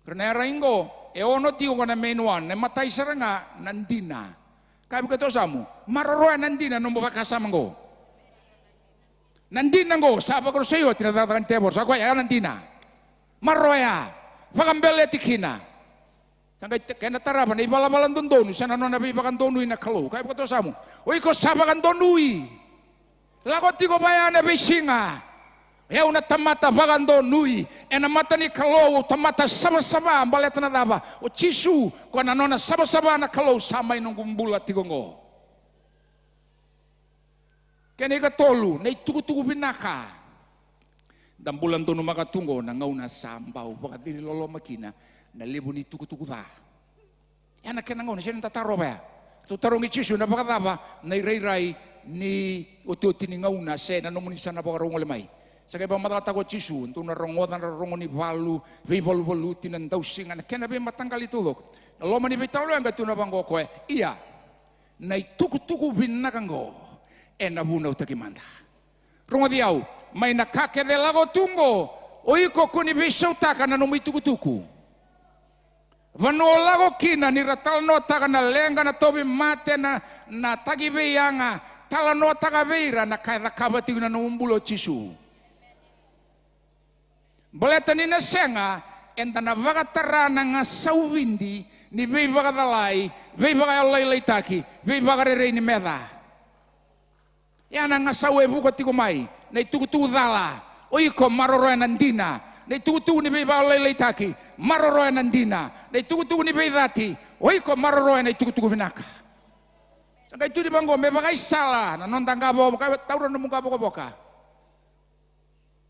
Karena rangi ngo, ono tiyo ko na menuan, na matay saranga nandina. Kabi ko to samu, maroroa nandina nung kasama ngo. Nandina ngo saba ko sayo tinatatakan tebor sa kwaya nandina maroya pagambele tikina sangay kena taraban ibalabalan dondonu sana no nabi bakan donui na kalo kay ko to samu oi ko saba kan donui lago tigo bayana besinga ya una tamata bakan donui ena mata ni kalo tamata sama-sama ambalet na daba o chisu ko na nona sama-sama na kalo samay nung gumbula tigo ngo. Kaya ka tolu, na itugu-tugu binaka. Dan bulan to makatunggo, na ngaw na sambaw, baka dili lolo makina, na lebu ni tuku-tuku ta. Ana kena ngone sen tataro ba. Tu tarong ichisu na bakataba na irai ni ututi ni ngauna se na nomuni sana bakarong ole mai. Sa kaya ba matalata ko chisu tu na rongodan na rongo ni balu ve balu tinan tau singa na kena be matanggal itulok. Na loma ni betalo yang gatu na bangko ko iya. Na tuku-tuku vinnakango ena buna utakimanda. Rongo diau mai na kake de lago tungo oiko kuni bisau taka na nomi tuku-tuku. Vanolago kina ni ratal no taka na lenga na tobi mate na tagi beyanga tala no taka beira na kaya kabati na numbulo chisu. Boleta ni na senga enta na vagatara na nga sauwindi ni vei vagadalai vei vagalai taki vei vagarere ni meda. Yana nga sawe vuko tiko mai na tuku-tuku dala oiko maroro nandina. Nei tuku-tuku ni vei vagalai taki maroro nandina. Nei tuku-tuku ni vei dati oiko maroro nei tuku-tuku vinaka. Sangkai itu di banggo me bagai salah na nontang kabo tahu na mung kabo boka.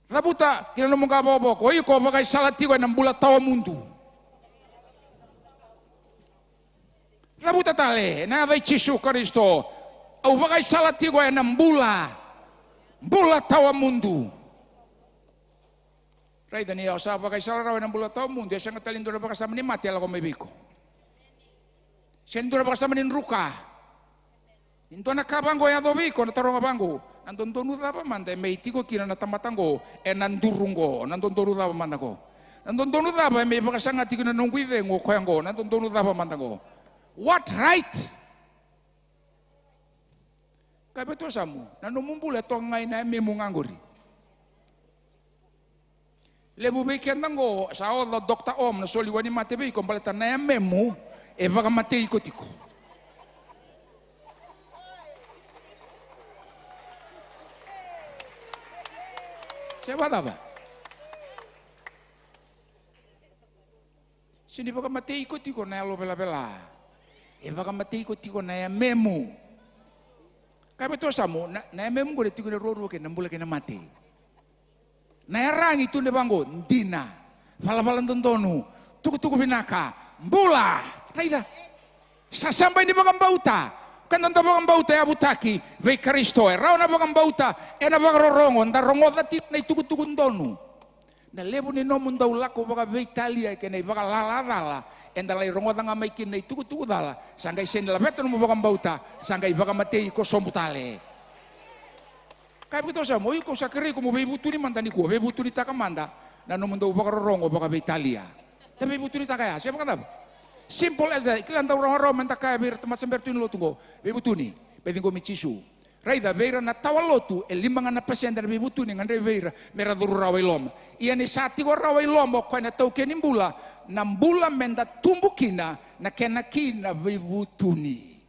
Rabuta kina no mung kabo boko oiko bagai salah tigo na mbula tawa mundu. Rabuta tale na vai Yesus Kristo au bagai salah tigo na mbula tawa mundu. Rai dani au sa bagai salah rawa na mbula tawa mundu ya sangat talindo na bakasama ni mati ala ko mebiko. Sendo na bakasama ni ruka. Into na kabango ya dobiko na taronga bango nandondonu daba manda meitiko kina na tamatango nandurungo nandondonu daba mandago nandondonu daba me bakasanga tiko na nongwide ngo koyango nandondonu daba mandago what right kabeto samu nanumumbula tongai na memungangori lebu bekendango sao la dokta om na soliwani matebe ko baleta na memu e baga matei kotiko. Siapa apa? Sini baka mati ikut tiko na lo bela-bela. Baka mati ikut tiko na memu. Kami tu samu na memu boleh tiko na roru ke nambula ke na mati. Na rang itu ne bango ndina. Fala-fala tontonu. Tuku-tuku binaka. Mbula. Raida. Sampai ni baka bauta. Kan nanta bakang bauta ya butaki ve Kristo rao na bakang bauta na bakarorongo nda rongo dati na ituku-tukun donu na lebu ni nomun daw lako baka ve Italia ke na baka lala enda lai rongo danga mai kin na ituku-tuku dala sanggai sen la beto mo bakang bauta sanggai baka matei ko sombutale kai buto sa mo iko sakere ko mo ve butuni mandani ko ve butuni takamanda na nomun daw bakarorongo baka ve Italia tapi butuni takaya siapa kata simple aja, ikilan daw orang-orang mentakaya beira temat sembertuin lo tunggu, bebutuni, bedingo michisu. Raida beira na tawalotu, limangan na pasien dari bebutuni ngan beira mera duru rawai lom. Ia ni sati ko rawai lom ko na tau kenin bula, nambula menda tumbukina na kenakina bebutuni.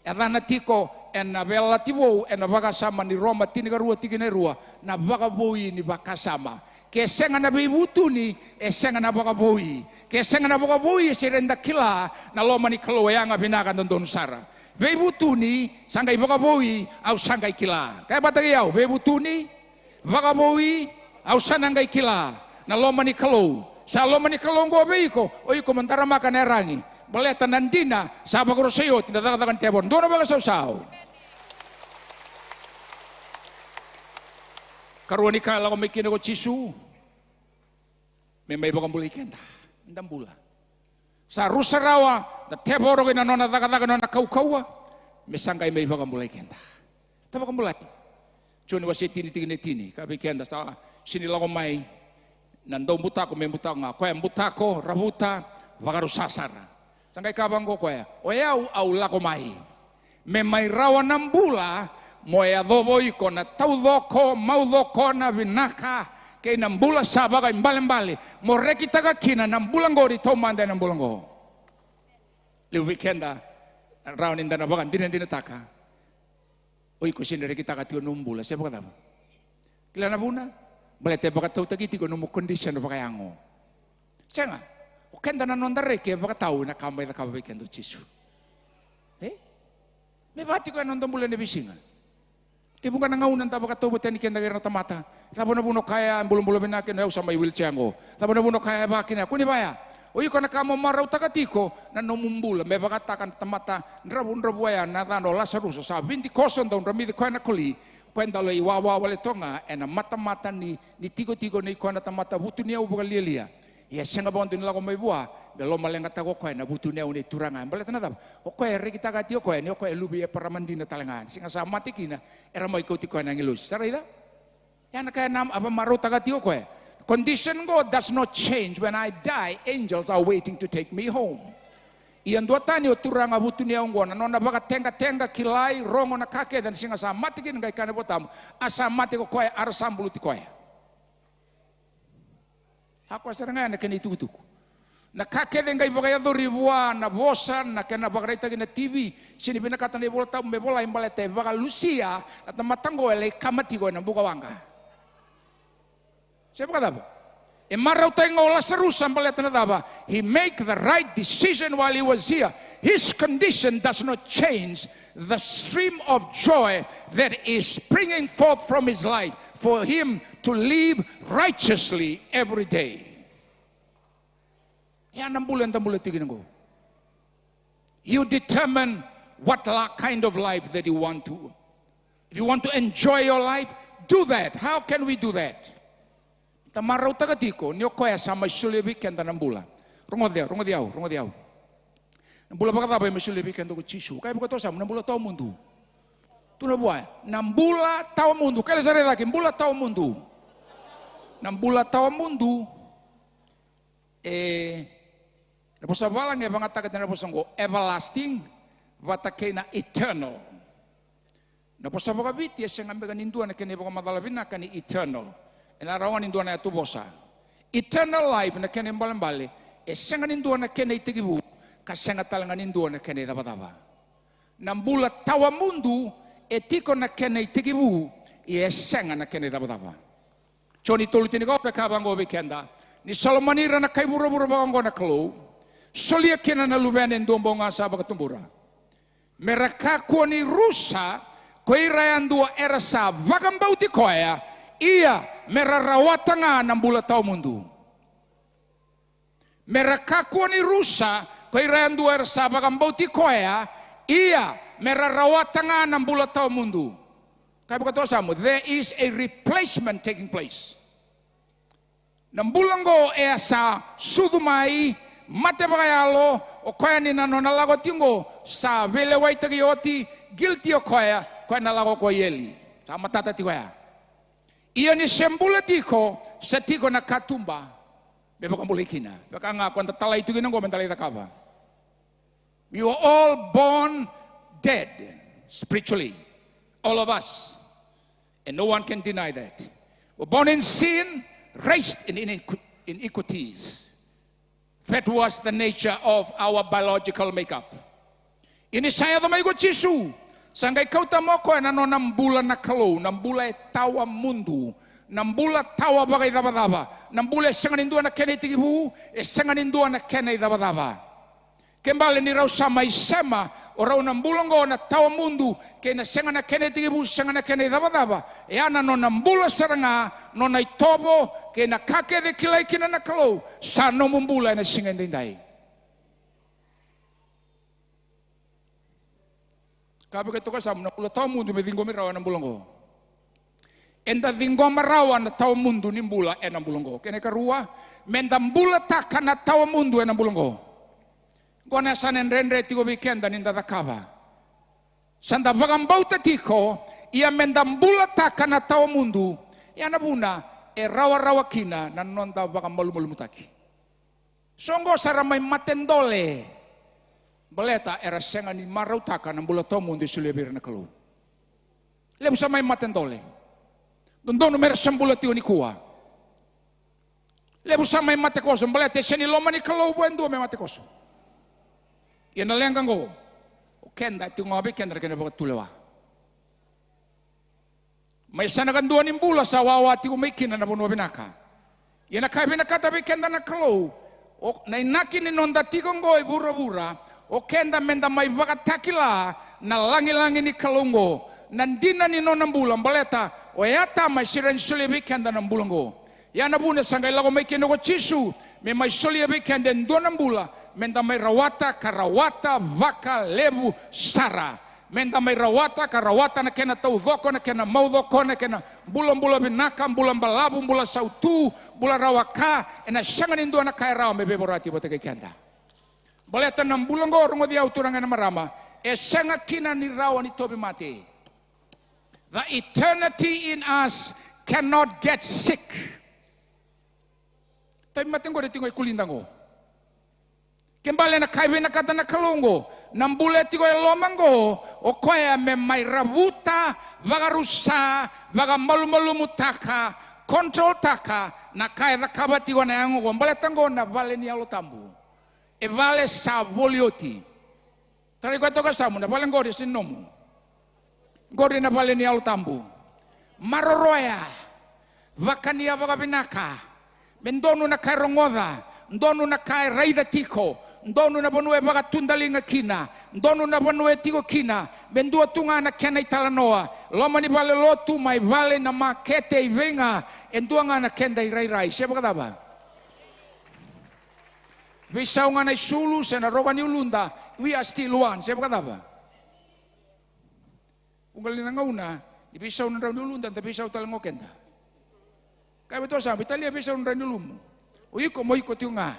Erana tiko na bela tibo na baka sama ni Roma tinigarua tiginerua na baka boi ni baka sama. Kesengan na bibutuni esengan na baka boi kesengan na baka boi serenda kila na loma ni kaloyanga binakan don sara bibutuni sanggai baka boi au sanggai kila kaya batagi yau bibutuni baka boi au sananggai kila na loma ni kalo sa loma ni kalo ngo beiko oi komentara makan erangi baleta nandina sa bagoro seyo tidak takkan tebon dona baka sausau karuani kala ko mekin ko chisu memay bakang bulay kenda ndam bula sa rusarawa na teboro na nona daga nona kaukawa mesangay may bakang bulay kenda ta bakang bulay chuni wasi tini kabi kenda sa sinila ko may nandong butako may butako nga koy butako rabuta bakaru sasara sangay kabang ko koy oyaw au la ko may rawa ng bula moya doboy ko na taudoko maudoko na binaka kay nang bula saba kay mbali mo rekita ka kina nang bulango rito manda nang bulango le weekenda round in na bagan din taka oy ko sin rekita ka tio numbula siapa kata mo kila na buna balete baka tau tagiti ko no mo condition na bakayango senga o kenda na nondare ke baka tau na kamay na kabay kendo chisu me bati ko nondong bulan na bisinga Kaya bukan ngaunan taba katobo tani kenda gara tamata. Tabo na buno kaya bulong-bulong binakin na sa may wheelchair ngo. Tabo na buno kaya bakin ako ni baya. O iko na kamo marau takatiko na nomumbula me bakatakan tamata nrabu ya na dano Lazarus sa 20 koson daun ramidi ko na koli kwenda lo iwawa wale tonga ena mata ni tigo ni ko na tamata butunia ubuga lilia ya senga bondo ni lago mai bua belo malenga tago ko na butunia uni turanga bale tanada o ko ere kita gatio ko ni ko elubi e paramandina talengan singa sa matikina era mai ko tiko na ngilus saraida ya na kaya nam apa marau tagatio ko condition God does not change. When I die, angels are waiting to take me home. Iyan dua tani o turanga butunia ungona nona baka tenga kilai rongo na kake dan singa sa mati kin ngai kana botam asa mati ko koe ara sambulu ti koe. Aku asarenga na keni tukutuku. Na kake den ngai baka yadori bua na bosan na kena baka raita na TV sini bina kata ne bola me bola imbale te baka Lucia at matango ele kamati ko na buka wanga. Siapa kata apa? Emarau tengok Lazarus sampai lihat apa? He make the right decision while he was here. His condition does not change the stream of joy that is springing forth from his life for him to live righteously every day. Ya 6 bulan tigin ko. You determine what kind of life that you want to. If you want to enjoy your life, do that. How can we do that? Tamarau tagatiko nio koya sama sulebi kenda nambula. Rongo diau. Nambula bakata ba sulebi kenda ko chisu. Kaya buka to sama nambula tau mundu. Tu na buai. Nambula tau mundu. Kaya sare daki nambula tau mundu. Nambula tau mundu. Naposa balang e bangata ka naposa ngo everlasting watakena eternal. Naposa baka biti ya ngambe kanindua na kene baka madalabina kani eternal. Na rawan indua na tubosa. Eternal life na kene mbale sengan indua na kene itigibu kasenga talangan indua na kene daba. Nambula tawa mundu etiko na kene itigibu senga na kene daba. Choni tolutini ko kabango bekenda. Ni Solomonira na kay buro-buro bango na klo. Solia kena na luven ndombo nga sa bakatumbura. Mereka ko ni rusa ko irayandua era sa vagambauti koya. Ia merarawata nga ng bula tao mundo. Merakakuha ni Rusa, kay rayan duwer sa bagambauti koya, iya merarawata nga ng bula tao mundo. Kaya buka to mo, there is a replacement taking place. Nang bulang go sa sudumay, mate bagayalo, o kaya ni nanonalagot yung go, sa veleway tagiyoti, guilty o kaya nalago ko yeli. Sa matatati kaya. Ia ni sembula tiko sa tiko na katumba beba kambulikina baka nga kwanta talay itu ginang ko mentalay takaba. We were all born dead spiritually, all of us, and no one can deny that. We're born in sin, raised in iniquities. That was the nature of our biological makeup. Ini saya tamay ko Jisu. Sanggai kau tamo ko na nambula na kalo, nambula tawa mundo, nambula tawa bagay daba, nambula sanganindua na kene tigibu, sanganindua na kene daba. Kembali ni raw sama isema, o raw nambulang go na tawa mundo, kena sangan na kene tigibu, sangan na kene daba. Yana no nambula saranga, no na itobo, kena kake de kilay kina na kalo, sa no mumbula na singandinday. Kabe ka to kasam na pula tao mundo me dingo mirawa ng bulongo. Enda dingo marawa na tao mundo ni mbula ng bulongo. Kene karua menda mbula taka na tao mundo ng bulongo. Gona sanen rendre tigo bikenda ninda dakaba. Sanda bagambau tatiko ia menda mbula taka na tao mundo. Ia nabuna rawa kina na nonda bagambau lumutaki. Songo saramay matendole. Baleta era senga ni marautaka ng bulato mundo sulebir na kalu. Lebu sa may matendole. Dondo numero sambulati ni kuwa. Lebu sa may matekoso. Baleta siya ni loma ni kalu buendo may matekoso. Yan na lengang go. O kenda iti ngabi kenda kena bagat tulewa. May sanaganduan ni bula sa wawati umikin na nabuno binaka. Yan na kaya binakatabi kenda na kalu. O nainakin ni nondati kong go bura-bura. O kenda menda may bakatakila na langi-langi ni kalungo nandina ni no ng bulang baleta o yata may siren sulibi kenda ng bulanggo Ya na buna sangai lago mai keno ko chisu me mai soli be kende ndona mbula menda mai rawata karawata vaka lebu sara menda mai rawata karawata na kena tau dhoko na kena mau dhoko na kena bula binaka bula balabu bula sautu bula rawaka ena sangani ndona kai rawa me beborati bote ke kenda baleta nam bulang go rongo dia uturanga na marama e sanga kina ni rawa ni tobi mate. The eternity in us cannot get sick. Tapi mating go detingo ikulindango. Kembali na kaiwe na kata na kalongo. Nambule tigo lomango. O koya me mai rabuta vagarusa vaga malu mutaka control taka na kaya da kabati go na yango. Mbale tango na vale ni alo tambu. E vale sa volioti. Tari ko toka samu na vale ngori sinomu. Ngori na vale ni alo tambu. Maroroya vakania vagabinaka. Mendonu na kai rongoda, ndonu na kai raida tiko, ndonu na banue baga tundalinga kina, ndonu na banue tiko kina, mendua tunga na kena italanoa, loma ni vale lotu mai vale na makete ivenga, endua nga na kenda irai. Siapa kata ba? Visau nga na isulu sena roga ni ulunda, we are still one. Siapa kata ba? Ungalina nga una, ibisau na ni ulunda, tapi bisau talango kenda. Kaya betul sama, Italia bisa unran dulu. Uiko mo iko tiunga.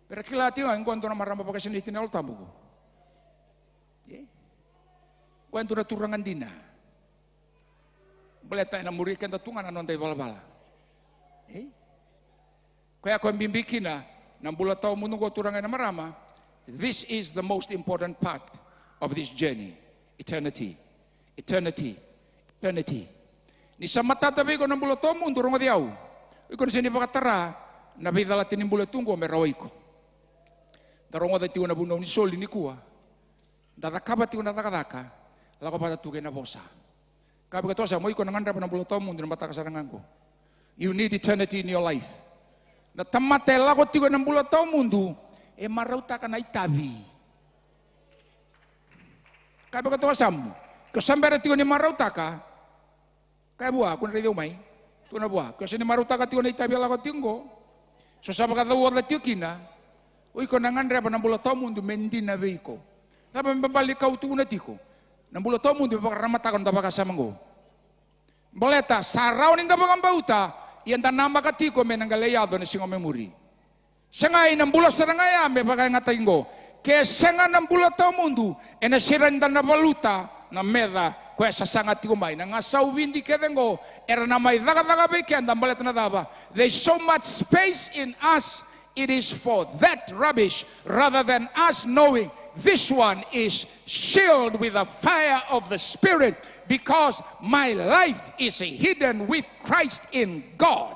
Pero kila tiunga engkau antuna maramba pakai seni tinal tabu. Kau antuna turangan dina. Boleh tak nak murikan tatungan anon tay bala-bala. Kaya kau bimbikina, 60 tahun menunggu turangan marama. This is the most important part of this journey. Eternity. Ni sama tata bego 60 tahun mundur rongo diau. Iko ni sini pakatara na bida latini mbule tunggu merawa iko. Tarongo dati una buno ni soli ni kuwa. Dada kabati una daka lako pada tuge na bosa. Kabi katosa mo iko nangandra pa 60 tahun mundur mata kasarangango. You need eternity in your life. Na tamate lako tigo 60 tahun mundu e marauta kana itabi. Kabi katosa mo. Kasambere tigo ni marauta ka. Kaya buah, aku nari umai, tu na buah. Kasi ni maruta ka tiyo na itabi ala ko tinggo. So sa baka dawo la tiyo kina, uy ko nangan reba 60 tahun mundu mendi na veiko. Tapi membalik kau tu na tiko. 60 tahun mundu baka ramatakan tabaka samango. Boleta sarau ning tabaka bauta, iyan ta namba ka tiko menanggalayado na singo memori. Sangay 60 sarangaya me baka ngataingo. Kaya sanga 60 tahun mundu, ena siranda na baluta na meda. Kaya sasangat ko may nangasaw hindi kedengo era na may daga beken dambalet na daba. There's so much space in us. It is for that rubbish rather than us knowing this one is sealed with the fire of the Spirit because my life is hidden with Christ in God.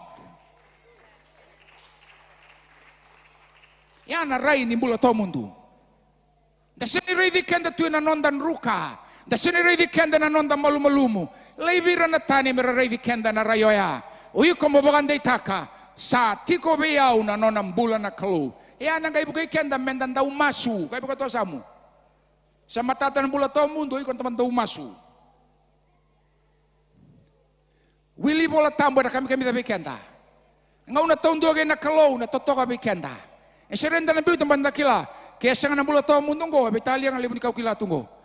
Yan na ray ni mula to mundo. Dasini ray di kenda tuyo na nondan ruka. Da sini reidi kenda na nonda malumu. Leibira na tani mera reidi kenda na rayoya. Uyu komo baganda itaka. Sa tiko beyau na nonam bula na kalu. Ya na gaibu kay kenda mendan da umasu. Gaibu ka to samu. Sa matata ng bula to mundo uyu kon taman da umasu. Wili bola tambo na kami da bekenda. Ngau na tondo gay na kalu na totoka bekenda. E serenda na biu taman da kila. Kaya sa nga bula to mundo ngo betali ang libu ni kau kila tungo.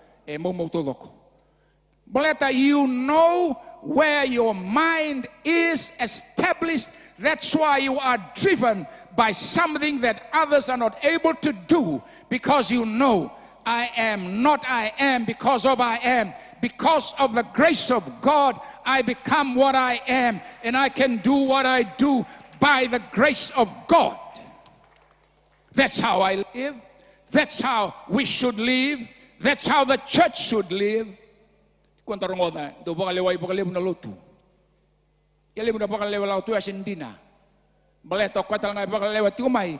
Boleta, you know where your mind is established. That's why you are driven by something that others are not able to do, because you know I am not I am because of I am. Because of the grace of God, I become what I am, and I can do what I do by the grace of God. That's how I live. That's how we should live. That's how the church should live. Kung tarong oda, do baka lewa na lotu. Lewa na baka lewa lautu asindina. Baleto kwatal nga baka lewa tiumay,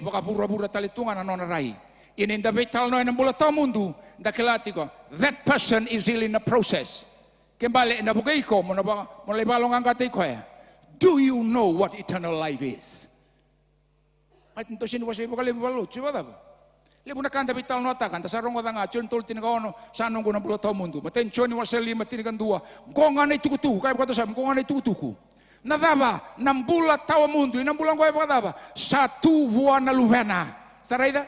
baka pura-pura talitungan ano na rai. Ininda betal no ng bulata mundo, dakilati ko, that person is still in the process. Kembali na bugay ko, mo lebalong ang katay ko ya. Do you know what eternal life is? At ito sinuwasay baka lewa lautu, ba ba? Lebu na kanda vital nota kanta sarong wada nga chon tol tinagono sanong ko na bulo to mundo maten choni wasali matinigan dua gonga na tukutu kay ko to sam gonga na tukutuku Nadava nambula tawa mundo, nambula ngo ebadava satu vuana luvena. Saraida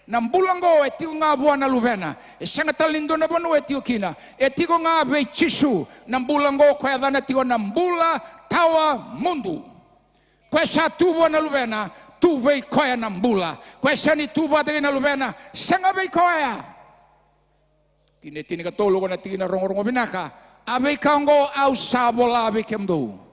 nambula ngo etiko nga vuana luvena. Esanga talindo na bonu etiko kina. Etiko nga ve chisu nambula ngo kwa dana tiko nambula tawa mundo. Kwa satu vuana luvena tu ve koya nambula. Kwa sani tu vada na luvena sanga ve koya. Tine ka tolo na tina rongo vinaka. Ave kango au sabola ave kemdo.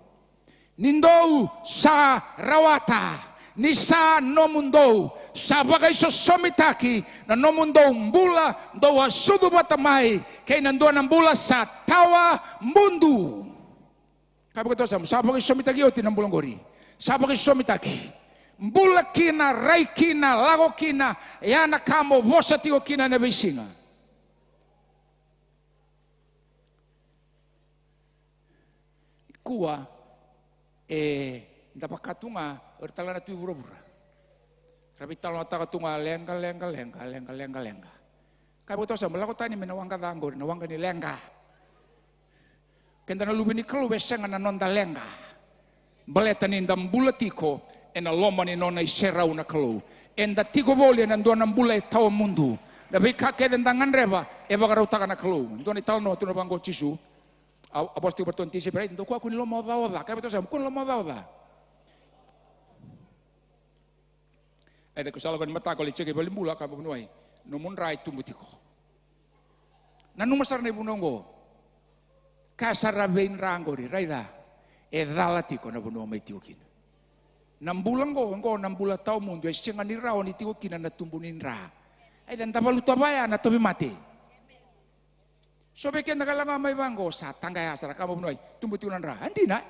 Nindo sa rawata, ni sa nomundo, sa bagay so somitaki, na nomundo mbula, doa sudu batamay, kay nando ng mbula sa tawa mundo. Kaya ko to sa bagay somitaki o tinambulang gori, sa bagay somitaki, mbula kina, ray kina, lago kina, yana kamo, bosati o kina na bisinga. Kuwa, dapat katunga ertalana tu bura-bura. Rabi talo katunga lenga. Kaya betul sama lakukan ini menawangkan danggor, nawangkan ini lenga. Kenda na lubini kalu besengan na nonda lenga. Baletan indam bulatiko, ena loma ni nona iserau na kalu. Enda tiko boli na dua na bula tawa mundu. Rabi kakek dendangan reba, eba karautakan na kalu. Dua ni talo no tu na bangko cisu. Apostol bertonti seberai itu aku ni lomba oda, kaya betul saya, aku lomba oda. Ada kesalahan mata kalau cek balik mula kamu menuai, nomun rai tumbuh tiko. Nanu masar ne bunongo, kasar rabein ranggori, rai dah, edala tiko na bunuh mai tikokin. Nambulang go, nambula tau mundu, escengan ni rau ni tikokin na tumbunin ra. Dan tabalu tabaya na tobi mati. So bekian nagalang may banggo sa tanggay asara kamu bunuay tumbuh tiunan ra. Hindi na.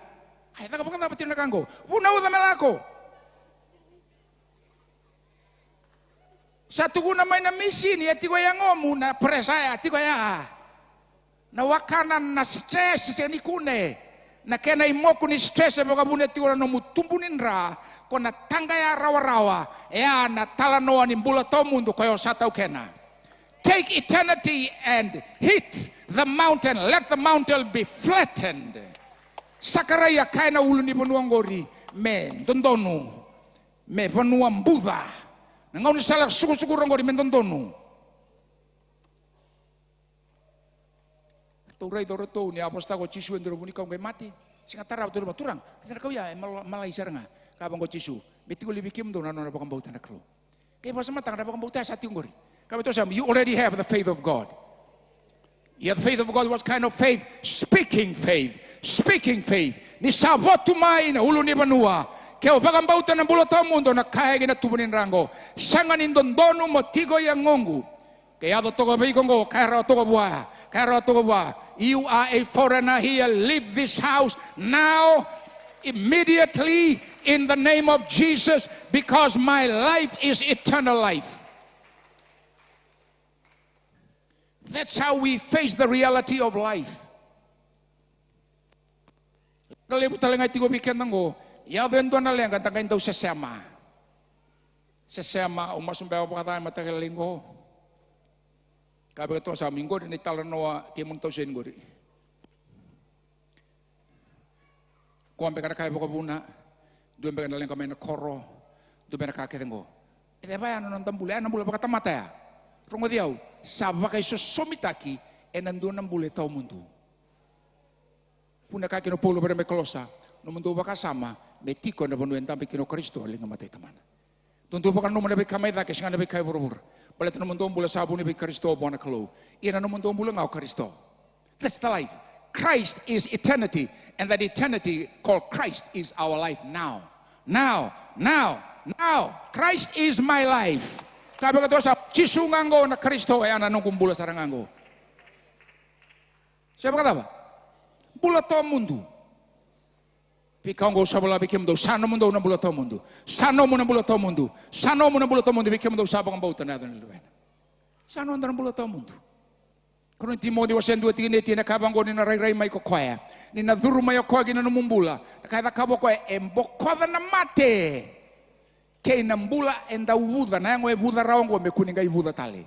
Ay taka bakal dapat tiunan kanggo. Bunaw na malako. Sa tugo na may na misi ni ati ko yang omu na presaya ati ko ya. Na wakanan na stress sa ni kune. Na kena imoku ni stress sa baka bunet tiunan no mutumbunin ra ko na tanggay rawa-rawa. Ya na talanoa ni mbula to mundo ko yo sa tau kena. Take eternity and hit the mountain. Let the mountain be flattened. Sakaraya kaina ulu ni benuang gori. Men dondonu. Me benuang Buddha. Ngau ni salah suku-suku orang gori men dondonu. Turai doro tu ni aposta ko cisu endoro buni kau mati. Singatara tu turang. Kita kau ya malai saranga. Kabang ko cisu. Beti ko libikim do nano na bakang bautan na klo. Kaya pas matang na bakang bautan sa tiung gori. You already have the faith of God. Yeah, the faith of God was kind of faith, speaking faith. Ni sabot tumay na ulo ni banua. Kaya bagambautan ng bulata mundo na kaya ginatubunin rango. Sangan indondono motigo yang ngongu. Kaya to ko bigongo, kaya to ko buwa. You are a foreigner here. Leave this house now, immediately, in the name of Jesus, because my life is eternal life. That's how we face the reality of life. Kalau ibu talengay tigo bikin tanggo, ya bendo na lang kantang daw sesama, umasumbaw pa kata matagal linggo. Kabe to sa minggo ni talanoa kimong to sen gori. Kuan pe kada kay boko buna, duwe pe kada lang kamay na koro, duwe na kaketengo. Ite ba ano nang tambule, ano bula pa katamata ya? Rongo diaw, sabak kay somitaki nandun ng bule tao mundo. Puna ka kinopolo pa rin may kolosa, no mundo ba kasama, may tiko na bunuin tampi kino Kristo, aling matay tamana. Tunto pa ka no manabay kamay dake, siya nabay kayo burubur. Balit na mundo bula sabo ni bay Kristo, buwan na kalo. Ina no mundo bula ngaw Kristo. That's the life. Christ is eternity, and that eternity called Christ is our life now. Christ is my life. Kabe ka to sa chisungango na Kristo ay anong kumbula sarangango. Siapa kata apa? Bula to mundo. Pikango sabula bikim do sano mundo na bula to mundo. Sano mo na bula to mundo. Sano mo na bula to mundo bikim do sabang bauta na dan luwen. Sano na bula to mundo. Kung Timothy was en 2:3 na kabango ni na ray may kokoya. Ni na duru may kokoya gina numumbula. Kaya kabo ko embokwa na mate. Kay nambula enda wuda na ngo buda raongo me kuninga ibuda tale.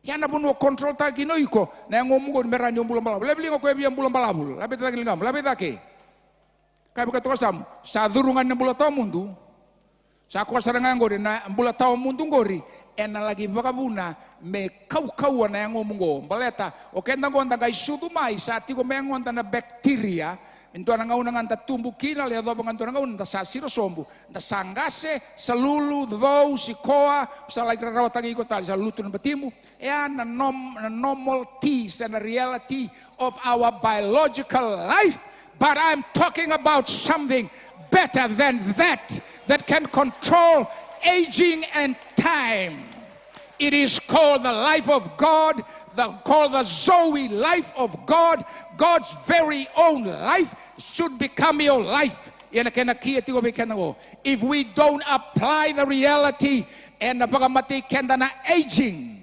Yana bunu control ta gino iko na ngo mungo meranyo bulan balabul. Lebi ngo ko ebi bulan balabul. Labi ta gilingam, labi ta ke. Kaya berkata kasam, sa durungan ng bula tao mundo, sa ako kasarangan gori na bula tao mundo gori, ena lagi bakabuna, me kau-kauan na yung umungo. Baleta, o kenda gonda kay sudumay, sa ati ko may ngonda na bacteria, ito na ngayon nga tumbuh kinal, ya doon nga ito na ngayon, sa sirosombo, na sangase, sa lulu, do, si koa, sa lagi rawat tagi ko tali, sa luto ng batimu, na normality, and the reality of our biological life. But I'm talking about something better than that can control aging and time. It is called the life of God, called the Zoe life of God. God's very own life should become your life. If we don't apply the reality and napakamati kenda na aging.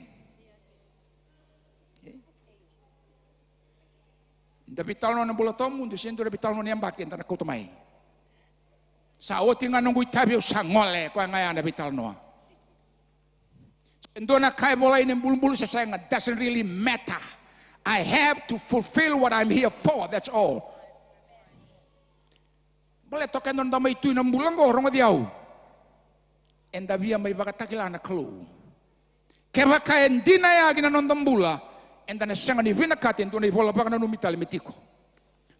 Dabital no ng bulatom mundo siendo dabital no niyang bakin na kutumay. Sa oting anong guitabyo sa ngole ko ngayon dabital no. Siendo na kay bolay ng bulbul sa sayang doesn't really matter. I have to fulfill what I'm here for. That's all. Boleh token don damay tu ng bulang ko rong diaw. Enda via may bakatakila na clue. Kaya kaya hindi na yagi na nondang bula. Enda na siyang ni vinakatin doon ay bola baka na numital mitiko.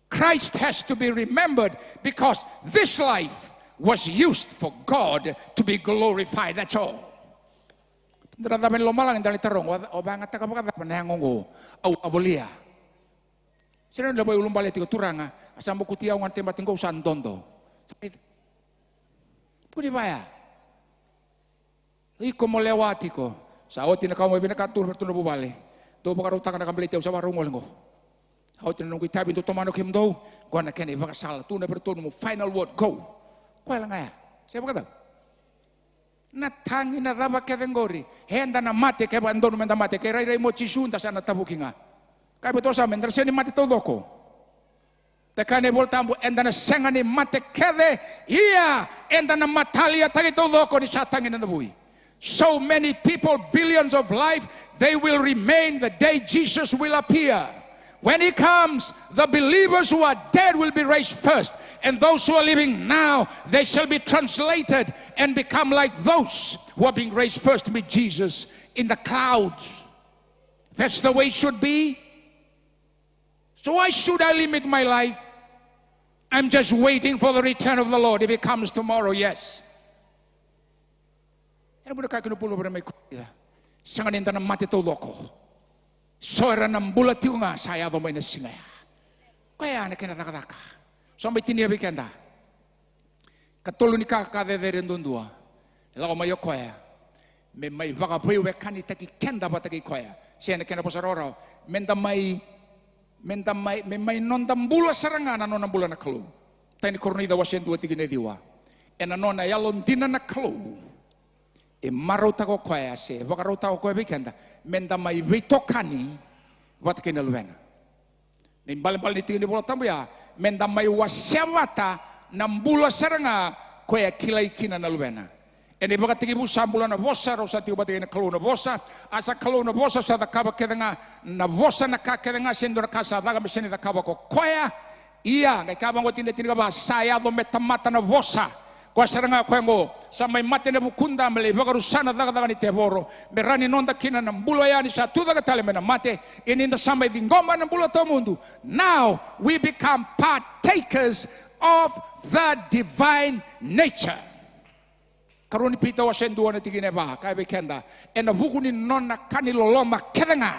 Christ has to be remembered because this life was used for God to be glorified. That's all. Daradaman lomalang dali tarong o bangat ka baka panangongo au abolia. Sino na boy ulum baleti ko turanga asam buku tiaw ngan tempat tingko usan dondo. Kudi baya. Iko mo lewati ko. Sa oti na kamu vinakatur bertuno bubale. Do baka rutakan na kambali tiaw sa warung ngolngo. Oti na nungki tabi to tomano kimdo. Ko na kene baka sala tu na bertuno mo final word go. Ko lang ngaya. Saya baka natangi na raba kevengori henda na mate ke bandonu menda mate ke rai mo chisunta sana tabukinga kai beto sa mendra seni mate todoko tekane voltambu enda na sengani mate keve iya enda na matalia tagi todoko ni satangi na bui. So many people, billions of life, they will remain the day Jesus will appear. When he comes, the believers who are dead will be raised first. And those who are living now, they shall be translated and become like those who are being raised first to meet Jesus in the clouds. That's the way it should be. So why should I limit my life? I'm just waiting for the return of the Lord. If he comes tomorrow, yes. Ano mo na kakinupulo ba na may kuya? Sanganin ta na matitulo ko. Soira ng bulat yung nga, saya do may nasingaya. Kaya na kinatakataka. So may tiniyabi kanda. Katulo ni kakadederin doon dua. Ila ko mayo kaya. May baka po yung kanita ki kenda ba taki kaya. Siya na kinapo sa roro. Menda may nondam bula sarangan ano ng bula na kalu. Tayo ni Cornida wasyan dua tigi na diwa. E na nona yalon dina na kalu. E maraw tako kaya siya. Baka raw tako kaya bikenda. Menda may vitokani wat kinalwena. Nimbal-bal ni tingin ni bola tambo ya. Menda may wasyawata ng bula saranga kaya kilay kinanalwena. E ni baka tigi busa bula na bosa raw sa tiyo ba tingin na kalu na bosa. Asa kalu na bosa sa dakaba keda nga na bosa na kakeda nga sindo na kasa daga mesini dakaba ko kaya iya ngay kabang ko tinitiniga ba saya do metamata na bosa. Kwa saranga kwa ngo sa may mate na bukunda mali bagarusana daga ni teboro berani nonda kina ng bulo yani sa tuda ka tale na mate ininda sa may dingoma ng bulo to mundo. Now we become partakers of the divine nature. Karuni pita wa sendua na tigine ba kay bekenda ena bukuni nonna kaniloloma kedenga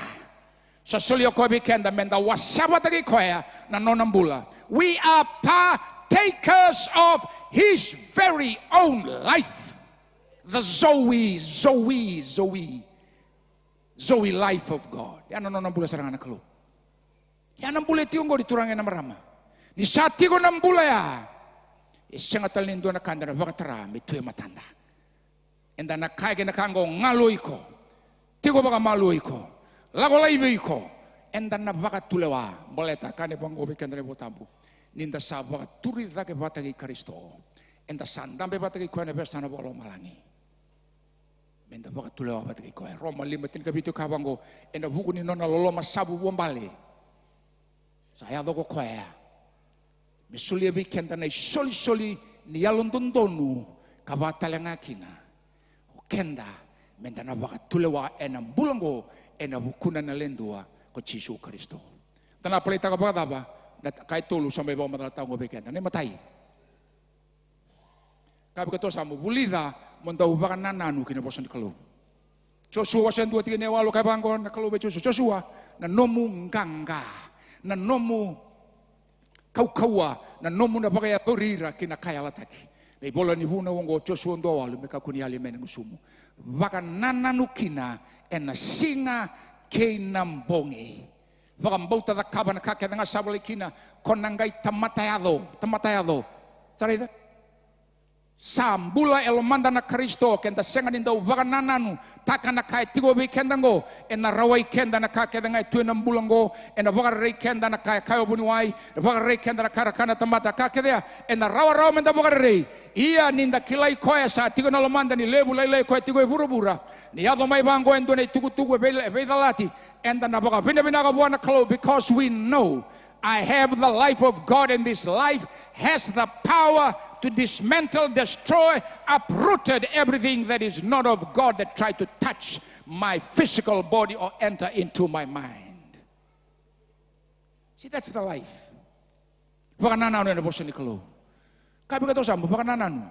sa solio ko bekenda menda wasaba tagi koya na nonang bula. We are partakers of his very own life, the Zoe life of God. Yan ang nambula sarang anak lo. Yan ang bulit yung gori turangin na marama. Ni sati ko ng bula ya. Isang atalindo na kanda na bakatara, may tuyo matanda. Enda na kaya na kango ngaloy ko. Tigo baka maloy ko. Lago laibay ko. Enda na bakatulewa. Boleta, kane bang gobi kanda na botabu. Ninda sabaka turi dake batagi Kristo. Enda sandambe batagi ko na bersana bolo malangi. Menda baka tulewa batagi ko. Roma 5 kabito kabango. Enda buku ni nona lolo masabu bombali. Saya do ko koya. Misulia weekend na soli ni yalon dondonu kabatalanga kina. Kenda mendana baka tulewa enam bulango ena hukuna na lendua ko Yesu Kristo. Tana pelita ka ba na kai tolu sampai bawa matala tao ngobekenda ne matai. Kabi kato samu bulida mondau baka nananu kina bosan kalau. Joshua wasan 2:3 ne walu kai bango na kalau be Joshua na nomu nganga na nomu kau na nomu na baka ya torira kina kaya lataki. Nei bola ni huna wongo Joshua ndo walu meka kuni ali mene ngusumu. Baka nananu kina ena singa keinambongi. Baka mbauta da kaba na kake nga sabali kina konangai tamatayado. Sarida? Sambula elomanda na Kristo kenda senga ninda baka nananu taka na kai tigo be kendango ena rawai kenda na kake nga tuenam bulango ena baka rei kenda na kai kayo buniwai baka rei kenda na karakana tamata kake dia ena rawa menda baka rei ia ninda kilai koya sa tigo na lomanda ni lebu lai koya tigo vurubura ni ado mai bango endo ne tugu be dalati enda na baka bina ka buana kalo because we know I have the life of God, and this life has the power to dismantle, destroy, uprooted everything that is not of God that tried to touch my physical body or enter into my mind. See, that's the life. Pakanananu na bosan ikalo. Kabi ka to sambo pakanananu.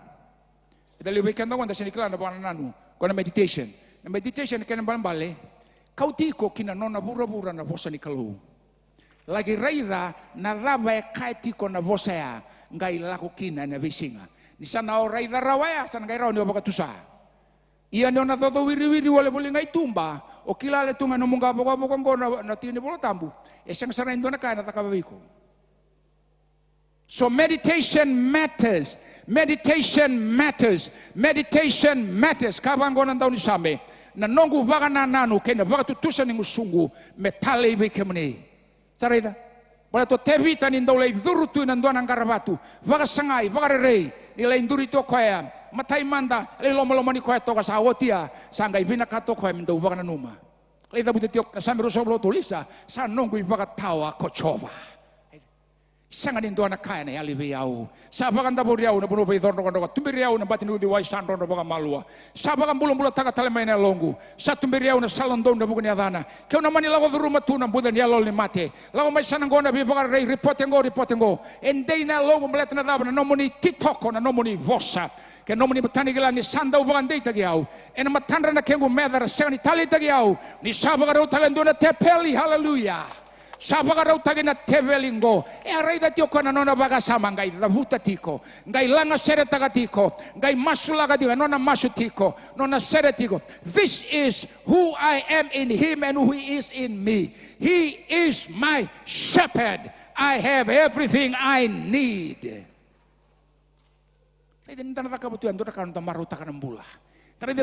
Dali weekend ako ndasa nikala na pakanananu. Kona meditation. Na meditation kena balambale. Kautiko kina nona bura na bosan ikalo. Lagi raida na raba e kaitiko na vosea ngai lako kina na visinga. Ni sana o raida rawaya sana ngai rao ni wabaka tusa. Ia ni ona toto wiri wale boli ngai tumba. O kila le tunga no munga boko na tini bolo tambu. E sang sana indo na kaya na takabawiko. So meditation matters. Meditation matters. Meditation matters. Kabango na daw ni same. Na nongu waka na nanu kena waka tutusa ni musungu metale iwe kemune. Sarida, boleh to tevita ni ndolei durutu na ndona ngarabatu, vaga sangai, vaga rei, nilai nduri to koya, matai manda, le lomo ni koya to ka sawotia, sangai vina kato koya mendo vaga numa. Le da buti tiok na samiro soblo tulisa, sa nongu vaga tawa kochova. Sanga ni ndona kaya na yali viau. Sa vaga ndaburi au na buno ve dorno kondo tumbiri au na batinu di wai sandro na vaga malua. Sa vaga bulo taka talema na longu. Sa tumbiri au na salondo na bugo ni adana. Keu na mani lago ruma tu na buda ni alol ni mate. Lago mai sana ngona bi vaga rei reportengo. Endei na longu mlet na daba na nomoni tiktok na nomoni vosa. Ke nomoni batani gila ni sanda uvaga ndei tagi au. Ena matandra na kengu medara sanga ni tali tagi au. Ni sa vaga rau talendo na tepeli hallelujah. Sabaga rau tagi na tevelingo. E arai da tio kona nona baga sama ngai da vuta tiko. Ngai langa sere taga tiko. Ngai masulaga tiko. Nona masu tiko. Nona sere tiko. This is who I am in him and who he is in me. He is my shepherd. I have everything I need. Ito nitana taka butuan. Dora ka nita maru taka nambula. But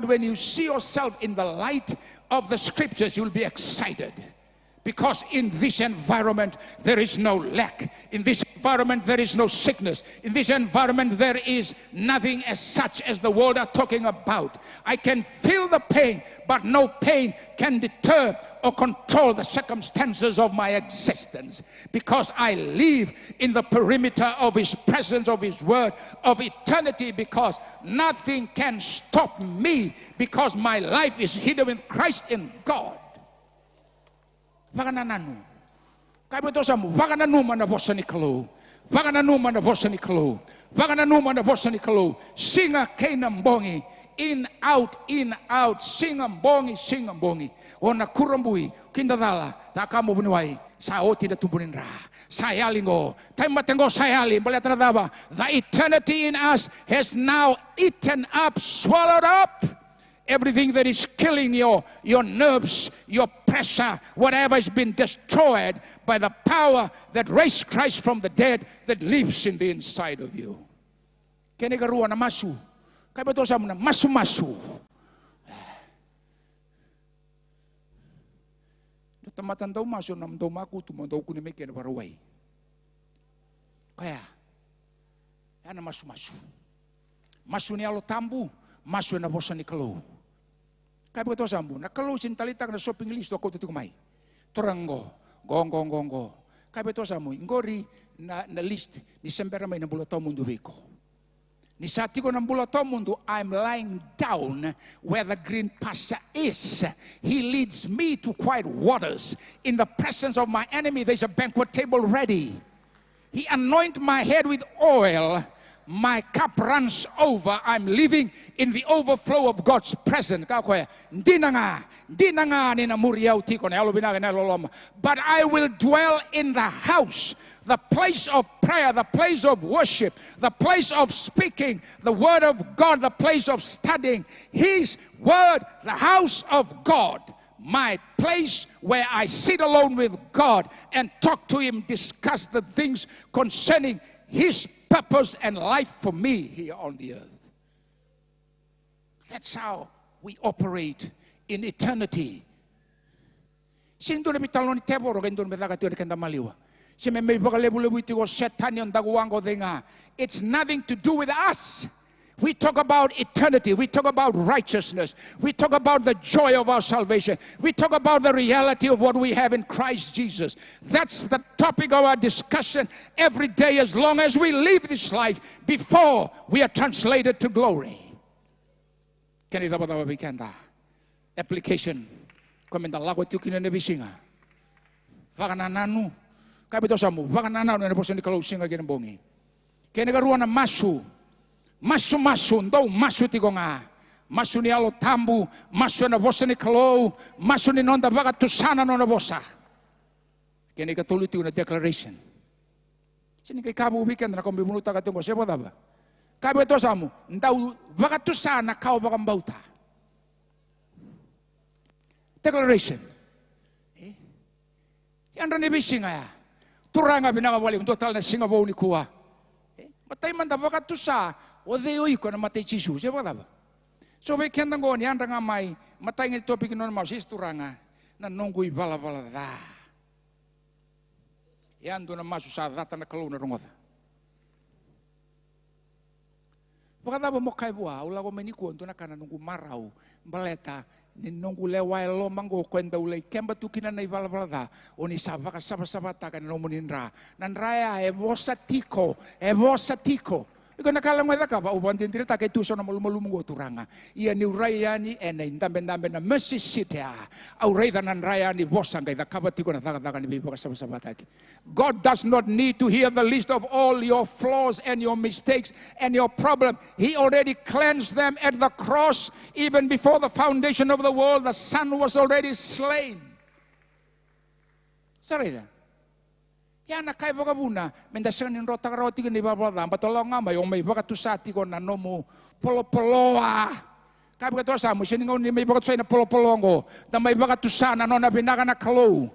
when you see yourself in the light of the scriptures, you will be excited. Because in this environment, there is no lack. In this environment, there is no sickness. In this environment, there is nothing as such as the world are talking about. I can feel the pain, but no pain can deter or control the circumstances of my existence. Because I live in the perimeter of His presence, of His word, of eternity. Because nothing can stop me. Because my life is hidden with Christ in God. Vaganananu. Kaya ito sa mo, vagananuma na vosa ni Kalo. Vagananuma na vosa ni Kalo. Vagananuma na vosa ni Kalo. Singa kay nambongi. In, out. Singambongi. O nakurambui. Kindadala. Takamo buniwai. Sa oti na tumbunin ra. Sayalingo. Tayo matengo sayalin. Balita na daba. The eternity in us has now eaten up, swallowed up everything that is killing your nerves, your pressure, whatever has been destroyed by the power that raised Christ from the dead that lives in the inside of you. Kene karua na masu. Kaya ba ito sa muna? Masu. Tamatan daw masu, namdaw maku, tumandaw ko ni may kena paraway. Kaya, yan na masu. Masu ni alo tambu, masu na bosa ni Kalo. Kaya ba ito sa muna? Na Kalo sintalitak na shopping list ako tutukumay. Torango, gong. Kabe to sa mo, ngori na list ni sembera may nabulato mundo viko. Ni sati ko ng bulato mundo, I'm lying down where the green pasture is. He leads me to quiet waters. In the presence of my enemy, there's a banquet table ready. He anoints my head with oil. My cup runs over. I'm living in the overflow of God's presence. But I will dwell in the house, the place of prayer, the place of worship, the place of speaking the word of God, the place of studying His word, the house of God. My place where I sit alone with God and talk to Him, discuss the things concerning His purpose and life for me here on the earth. That's how we operate in eternity. It's nothing to do with us. We talk about eternity. We talk about righteousness. We talk about the joy of our salvation. We talk about the reality of what we have in Christ Jesus. That's the topic of our discussion every day as long as we live this life before we are translated to glory. Application. Komenda lago tiukin na bisinga. Vaganananu. Kabito samu. Vaganananu na posen di kalau singa gina bongi. Kene karuana masu. Masu ndou masu tiko nga masu ni alo tambu masu na vosa ni kalau masu ni nonda vaga tusana nona vosa kene ka tolu tiko na declaration sini kai kabu weekend na kombi minuta ka tungo sebo daba kabe to samu ndau vaga tusana kau vaga mbauta declaration yandra ni bisinga ya turanga binaga wali total na singa bo ni kuwa matai manda vaga tusa o de oi ko na matay chisu se ba so be kenda ngo ni anda ngamai matay ngi topik non ma sis turanga na nongui bala da yando na masu sa data na kaluna rongoda pagada mo kai bua ula go meni ko na kana nungu marau baleta ni nungu lewa lo mango kwenda ulai kemba tukina na bala da oni sava ka sava ta kana no muninra nan raya e vosa tiko iko nakala ngweda ka ba uban tindire ta kai tuso na malu go turanga ia ni uraya ni ene ndambe na mercy sitea au reida nan raya ni bosanga da kabati ko na daga ni bibo ka sabataki. God does not need to hear the list of all your flaws and your mistakes and your problem. He already cleansed them at the cross. Even before the foundation of the world, the Son was already slain. Sarida. Ya na kai boga buna mendasan ni rota roti ni baba da patolong ngama yung may boga tusati ko nanomo polo-poloa kai boga to sa mo sini ngoni may boga na polo-polongo da may boga tusana no na binaga na kalo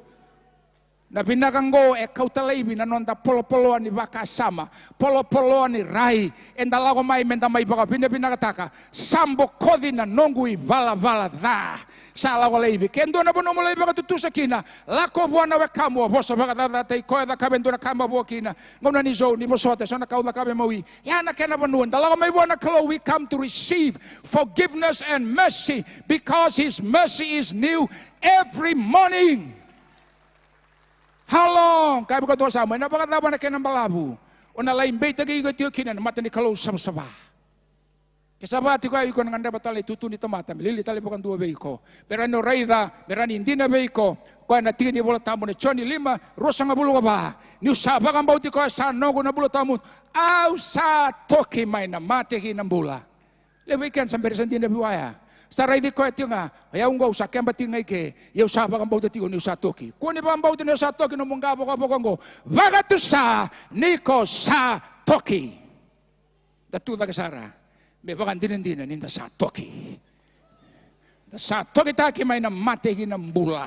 na binagango e kautalaibi na nonda polo-poloa ni baka sama polo-poloa ni rai endalago mai menda may boga binakataka sambo kodi na nongui vala da sala wala ivi kendo na bono mulai baga tutusa kina lako buana we kamo bosa baga da tai ko da kabendo na kamo bo kina ngona ni zo ni bosote sona kaula kabe mawi ya na kena bonuan dalaga mai buana kalo we come to receive forgiveness and mercy because His mercy is new every morning. How long kai baga dosa mai na baga da bana kena balabu ona lain beita gi tio kina mata ni kalo sama Kesabati ko ay ko nganda batali tutu ni tomata milili tali bukan dua beiko berano raida berani indina beiko ko na tini bola tamu ne choni lima rosa ngabulu ba ni usaba kan bauti ko sa no na bulu tamu au sa toki mai na mate hi na bula le weekend sampai sendina biwaya sarai di ko tinga ya ungo usa kemba tinga ke ya usaba kan bauti ni usa toki ko ni ba bauti ni usa toki no munga bo ko bagatu sa niko sa toki datu da kesara me bagan din ninda sa toki taki may na mate gina mbula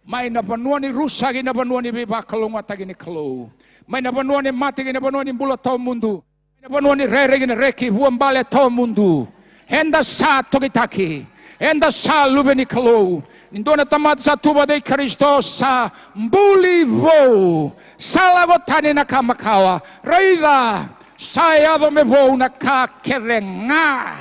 may na panuan ni rusa gina panuan ni biba kalunga tagi ni kalo may na panuan ni mate gina panuan ni mbula tao mundu may na panuan ni rere gina reki buang bale tao mundu enda sa toki taki enda sa lube ni kalo nindona tamat sa tuba de Kristo sa mbuli vo salagotani na kamakawa raida saya do me vou na kakerenga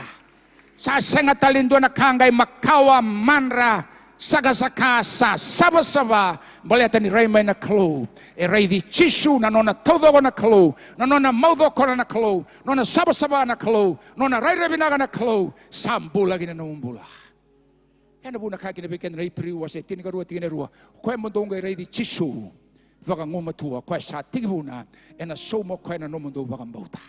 sa senga talindo na kangay makawa manra sagasaka sa sava boleta ni rei mai na klo e rei di chisu na nona todo na klo na nona maudo kona na klo nona sava na klo nona rei rebinaga na klo sambula gina numbula ena buna ka kina beken rei priwa se tini garua tini rua koe mondonga rei di chisu vaga ngoma tua koe sa tiguna ena somo koe na nomondo vaga mbauta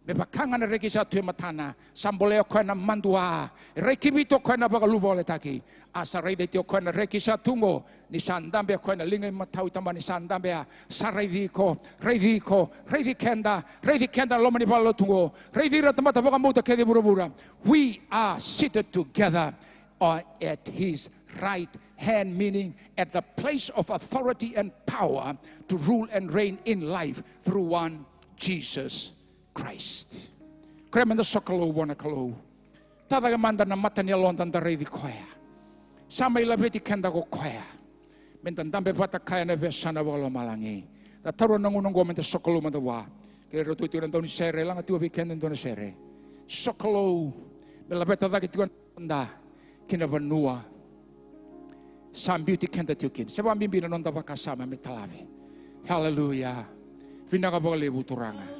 me pakanga na reki sa tue matana samboleo koe na mandua reki vito koe na vaga luva ole taki asa rei tio koe na reki sa tungo ni sandambe koe na linga matau tamba ni sandambe sa rei viko rei kenda loma ni valo tungo rei vira tamata vaga mbauta kede burabura. We are seated together at his right hand, meaning at the place of authority and power to rule and reign in life through one Jesus Christ. Kremenda sokalo wana kalo. Tadaga manda na mata ni London da revi koya. Sama ila veti kenda go koya. Mentan dambe vata kaya na vesana walo malangi. Da taro nangunongo menta sokalo manda wa. Kira rotu tu rentoni sere langa tu weekend ndona sere. Sokalo bela veta da kitu anda kina vanua. Sam beauty kenda tiukin. Seba bimbina nonda vakasama metalave. Hallelujah. Vinaga bole buturanga.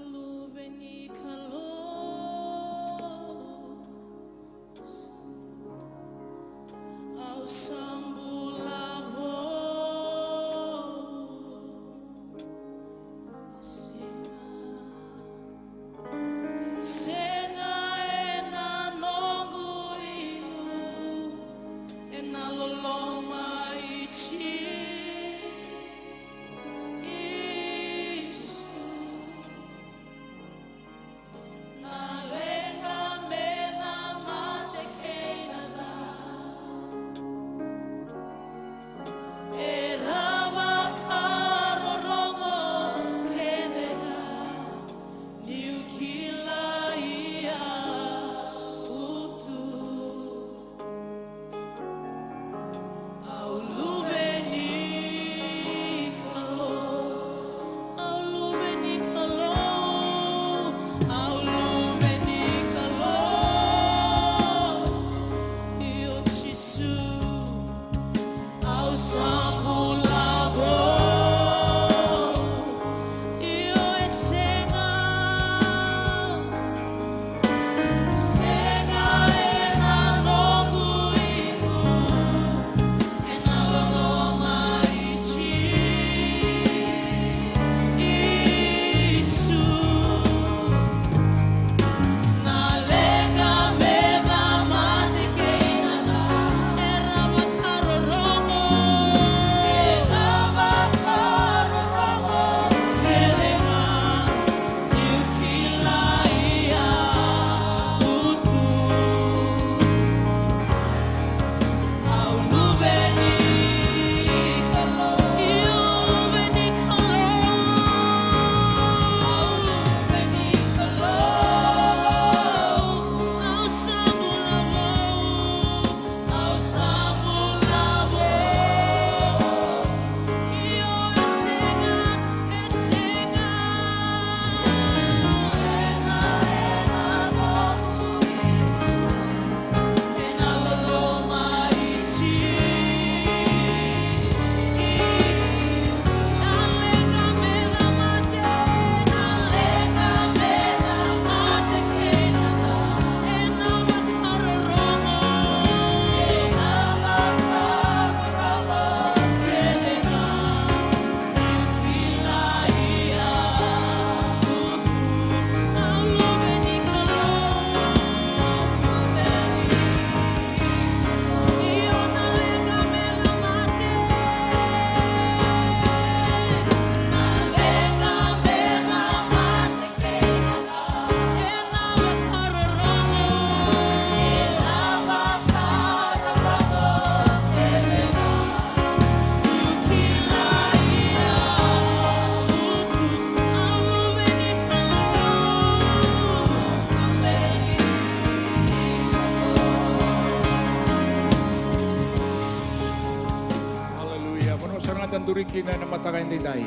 Durikina na mataka indai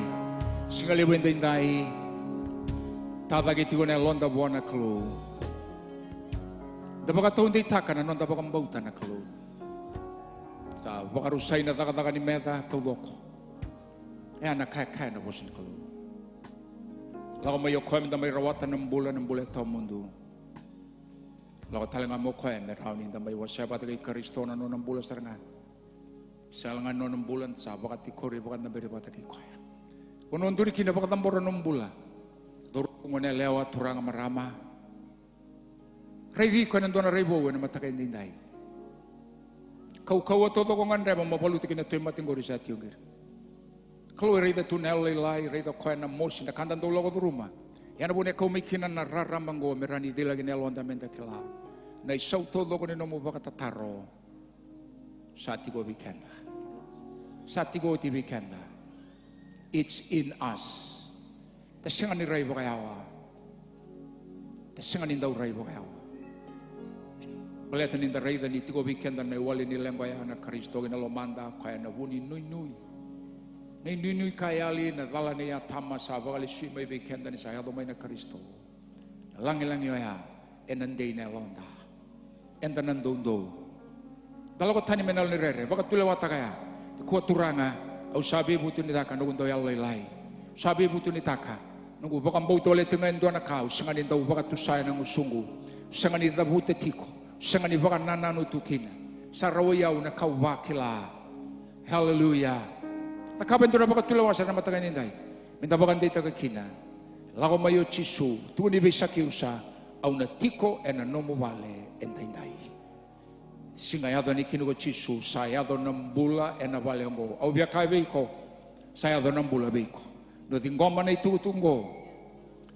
singali wenda indai tada gitu na londa buana klo da baka to indai taka na nonda baka mbauta na klo Ta bakarusay na taka ni meta tuloko. E anak kaya na bosin kalu. Lago mayo koy da may rawatan ng bulan ta mundo. Lago talaga mo koy merawin da may wasaba tagay Kristo na no ng bulan saranga. Salangan no ng bulan sa bakat ikori bakat na beriba tagay koy. Kuno nduri kina bakat ambora ng bulan. Duro ngone lewat turang marama. Revi ko nando na revo na matakay ninday. Kau todo ko ngan reba mabaluti kina tuy matingori sa tiugir. Kalau reida tunel lelai reida ko na mosi na kandan dolo ko rumah. Yana bune kau mikina na raramang go merani dila gine londa menta kila. Na isau todo ko ni nomo bakat taro. Satigo weekenda. Satigo ti weekenda. It's in us. Tasingan ni Ray Bakayawa. Tasingan ni daw Ray Bakayawa. Balatan ni Ray dan itigo weekend na iwali ni lembaya na Kristo na lomanda kaya na wuni nui. Na nui kayali na dala niya tama sa bakali sui may weekend ni saya domay na Kristo. Langi ya enanday na londa. Enda nandondo. Dala ko tani menal ni Rere. Baka tulawata kaya. Kuwa turanga. Au sabi buto ni taka nugundo yalay. Sabi buto ni taka. Nunggu baka mbauto le tengain doa na kau. Sanganin daw baka tusaya ng usungu. Sanganin daw buto tiko. Sanganin baka nananutukin. Sarawayaw na kawakila. Hallelujah. Nakaban doon na baka tulawasan na matagay ninday. Minta baka hindi tagakina. Lako mayo chisu. Tuni bisa kiusa. Au na tiko e na nomo wale enday. Singayado ni kinugo chisu. Sayado ng bula e na wale mo. Au biya kay beiko. Sayado ng bula beiko. No tingoma na itutunggo.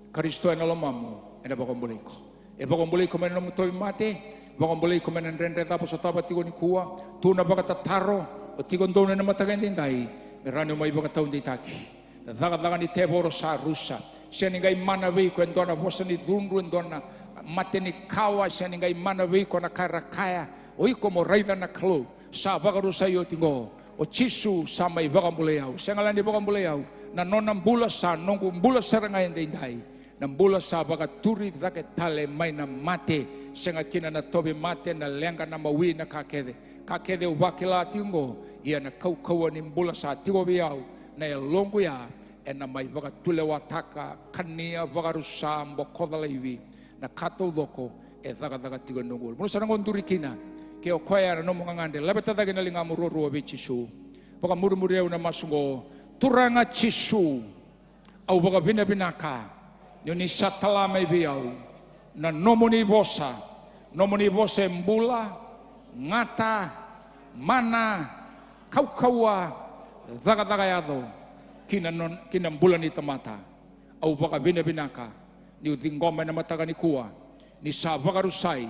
Kristo e na lomamo. E na bakong bulay ko. E bakong bulay ko man namutoy mate. Bakong bulay ko man nrenre tapos sa tapat tigo ni kuwa. Tuna baka tataro. O tigon doon na matagay ninday. Merano may baka taon di taki. Dagat-dagat ni Teboro sa Rusa. Siya ningay manaway ko. Endo na bosa ni Dunru. Endo na mate ni Kawa. Siya ningay manaway ko na karakaya. O iko mo raida na klo. Sa baka Rusa yo tingo. O chisu sa may bakang bulayaw. Siya ngalan ni bakang bulayaw. Na nonang bula sa nungkung bula sa rangayan dinday. Nang bula sa baka turi dake tale may na mate. Siya nga kina na tobi mate na lenga na mawi na kakede. Kakede ubakila tingo. Ia na kau ni bula sa tigo biyaw. Na longo ya. E na may baka tulewataka. Kania baka rusa mbokodalaiwi. Na kato loko. E daga tigo nungul. Muna sa nangon durikina. Kaya kwaya na nomong ngande. Labeta dagi na linga mururu abichisu. Baka murumuriyaw na masungo. Turanga chisu. Au baka binabinaka. Yun isa talamay biyaw. Na nomoni bosa. Nomoni bosa mbula. Ngata. Mana. Kaukawa. Daga-dagayado. Kinambula ni tamata. Au baka binabinaka. Ni utingoma na mataga ni kuwa. Ni sa baka rusay.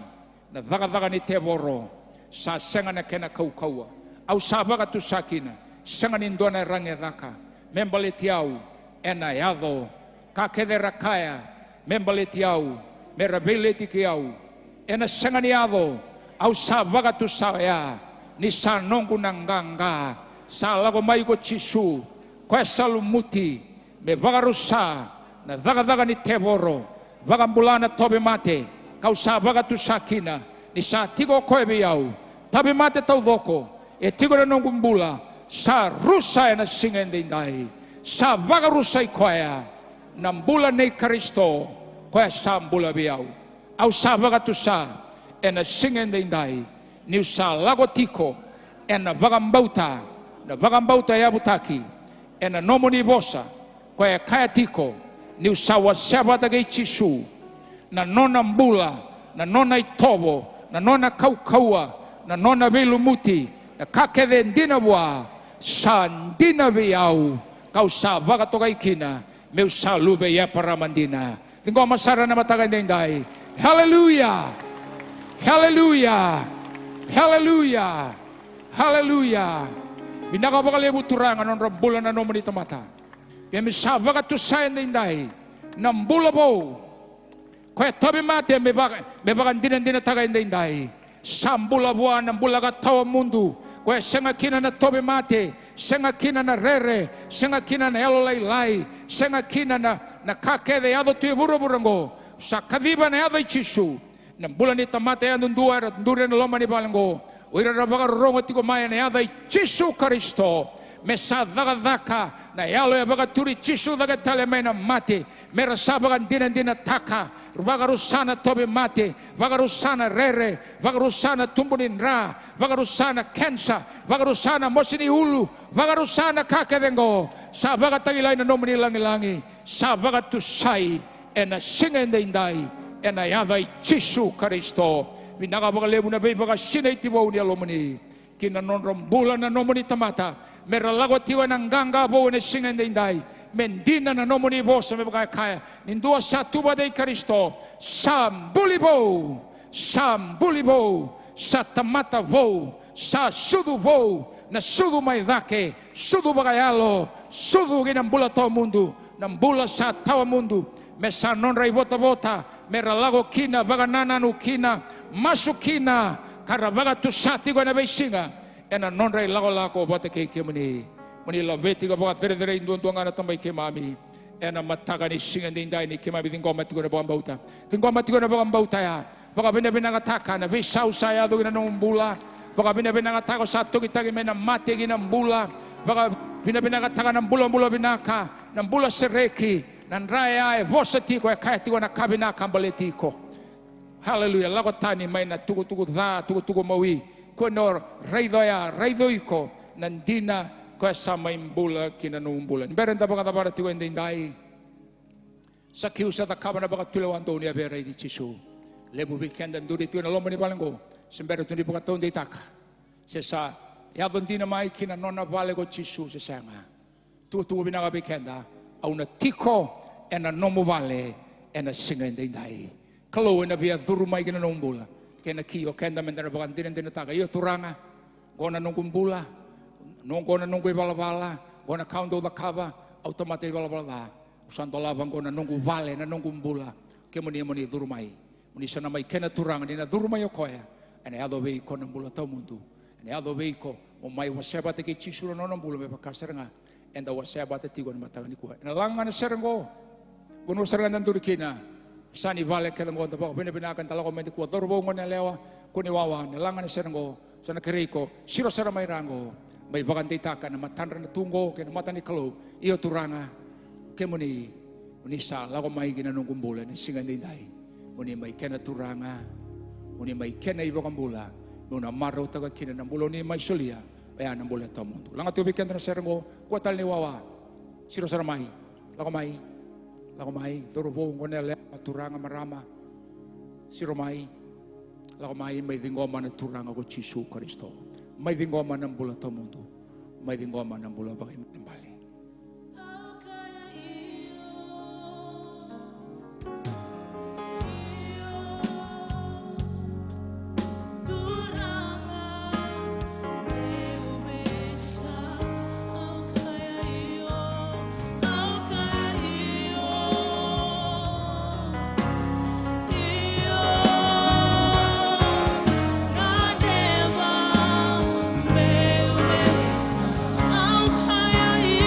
Na daga-daga ni Teboro. Sa senga na kena kaukawa. Au sa baka tusakina. Senga ni ndona rangedaka. Membaletiau. Ena yado. Kakede rakaya. Membaletiau. Merabeleti kiau. Ena senga ni yado. Au sa baka tusaya. Ni sa nongu nangganga. Sa lago maiko chisu. Kwa salumuti. Me baka rusa. Na daga-daga ni Teboro. Baka mbulana tobe mate. Kau sa baka tusakina. Ni sa tigo koe biyau. Tabi mate tau doko. E tigo na nongumbula. Sa rusa na singen dinday. Sa baka rusay koea. Nambula ni Kristo. Koea sa mbula biyau. Au sa baka tusa. E na singen dinday. Ni sa lago tiko. E na baka mbauta. Na baka mbauta ya butaki. E na nomo ni bosa. Koea kaya tiko. Ni sa wasaba tagay chisu. Na nona mbula. Na nona itobo. Na nona kaukaua. Na nona velumuti. Na kakede ndina wa. Sa ndina viau. Kau sa baka tokay kina. Meu sa luve ya para mandina. Tingko masara na matagan dinday. Hallelujah. Hallelujah. Hallelujah. Hallelujah. Binaka baka lebu turangan on rambulan na noman ito mata. Kaya may sa baka tusayan dinday. Nambula po. Kaya tabi mati, may baka din tagay dinday. Sambula buwan, nambula ka tawa mundo. Kaya senga kina na tobe mate, senga kina na rere, senga kina na elolailai, senga kina na kakede yado tuye buru-burango, sa kadiba na yado ichisu, na bulan ni tamate yado nduwa at ndure na loma ni balango, Oira baka rongo tiko mai na yada Jesu Kristo. Mesa daka na yalo ya baka turi Jesu daga tale mai na mate. Mera sabakan dina taka. Baka rusana tobe mate. Baka rusana rere. Baka rusana tumbunin ra. Baka rusana kensa. Baka rusana mosini ulu. Baka rusana kakedengo. Sa baka tagilay na nomini langi. Sa baka tusay. Ena singen de indai. Ena yada Jesu Kristo. Vinaka baka lebu na baka sinay tibaw ni alomani. Kina nonrom bulan na nomini tamata. Mera lago tiwa ng ganga bo na singen de indai. Mendina na nomoni vosa me baka kaya. Nindua sa tuba de Kristo. Sambulibo. Sa tamata vo. Sa sudu vo. Na sudu may dake. Sudu bagayalo. Sudu ginambula to mundo. Nambula sa tawa mundo. Mesa non ray vota. Mera lago kina baga nananu kina. Masukina. Karabaga tu sati ko na besinga. Ena non ray lago bota kay kemuni. Muni laveti ko baga tere indun ngana tambay kay mami. Ena mataga ni singa din dai ni kemami din gomat ko na baga bauta. Din gomat ko na baga bauta ya. Baga bina taka na visau saya do na nung bula. Baga bina taka satu kita gimana mati ginang bula. Baga bina taka ng bula binaka. Ng bula sereki. Nan raya e vosati ko kaya ti ko na kabina kambaleti ko. Hallelujah. Lago tani may na tugu mawi. Konor raidoiko nandina ko sama imbula kinanumbulan. Berenda baka tabara ti wende indai. Sa kiusa ta kabana baka tulawan to ni abere di Jesu. Lebu weekend and duri tu na lomo ni balango. Sembere tu ni baka to ndi taka. Sesa ya dondina mai kinanona vale ko Jesu sesanga. Tu binaga weekenda au na tiko ena nomo vale ena singa indai. Kalau ena via durumai kinanumbula. Kena kio kenda mendera bakan din taka iyo turanga gona nunggung bula gona nunggu bala gona kaundo da kava automatic bala usanto labang gona nunggu vale na nunggung bula kemuni durumai muni sana mai kena turanga dina durumai okoya ene ado be ko na bula tau mundu ene ado be ko o mai waseba te ki chisuro no bula me pakaserenga enda waseba te tigo na matanga ni kuha na langa na serengo gono serenga ndurikina Sani vale kela ngonta pa bina kan talako mendi kuat dorbo ngone lewa kuni wawa nelangan serengo sana keriko siro sara mai rango mai bagan titaka na matandra na tunggo ken matani kalo iyo turanga kemuni unisa lako mai gina nunggung bulan singa ndai muni mai kena turanga muni mai kena ibo kambula nuna maro taga kina na bulo ni mai solia ya na bulo tamundu langa tu biken na serengo kuatal ni wawa siro sara mai lako mai dorbo ngone lewa turanga marama siromai lakomai may dingoma na turanga ko Jesu Kristo may dingoma ng bula to mundo may dingoma ng bula bagay mbali Au kaya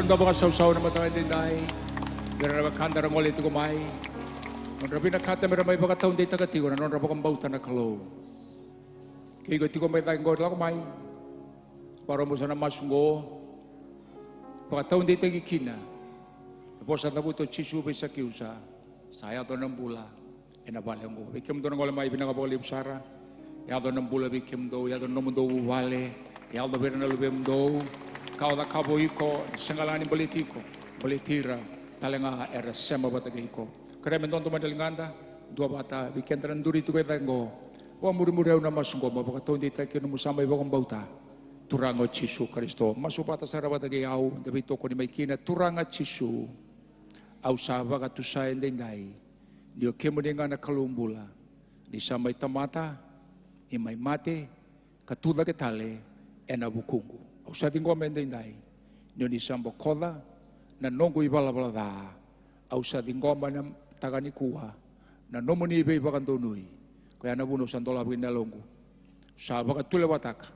ron da baka sausaw na matangay din dai. Pero na kanda rang ulit ko mai. Non rabi na kata mera mai baka taon day tagatigo na non rabo kang bauta na kalo. Kaya ko tigo mai tayong god lang mai. Para mo sana masungo. Baka taon day tagikina. Tapos sa tabuto chisu bisa kiusa. Saya to ng bula. Enabale mo. Bikim do ng wala mai binakabali usara. Yado ng bula bikim do. Yado ng mundo wale. Yado beran na lubem do. Kau da kabo iko. Sengalani politiko. Politira. Talenga era sema batagay ko. Kaya men tonto madalinganda. Dua bata. Bikin terenduri tu kaya tango. Wa muri-muri na masungo. Mabakaton di tayo kinu musama ibang bauta. Turanga Chisu Kristo. Masupata sa rabatagay au. Dabi toko ni may kina. Turanga Chisu. Au saba ka tusayan din dai. Dio kemuninga na kalumbula. Di sa may tamata, may mate, katuda ketale, ena bukungu. Au sa tingko amendin dai. Dio ni sambo kola, na nongo ibala-bala da. Au sa tingko manam tagani kuha, na nomoni ibe bakandonui. Kaya nabuno sandola binalongo. Sa baka tule wataka.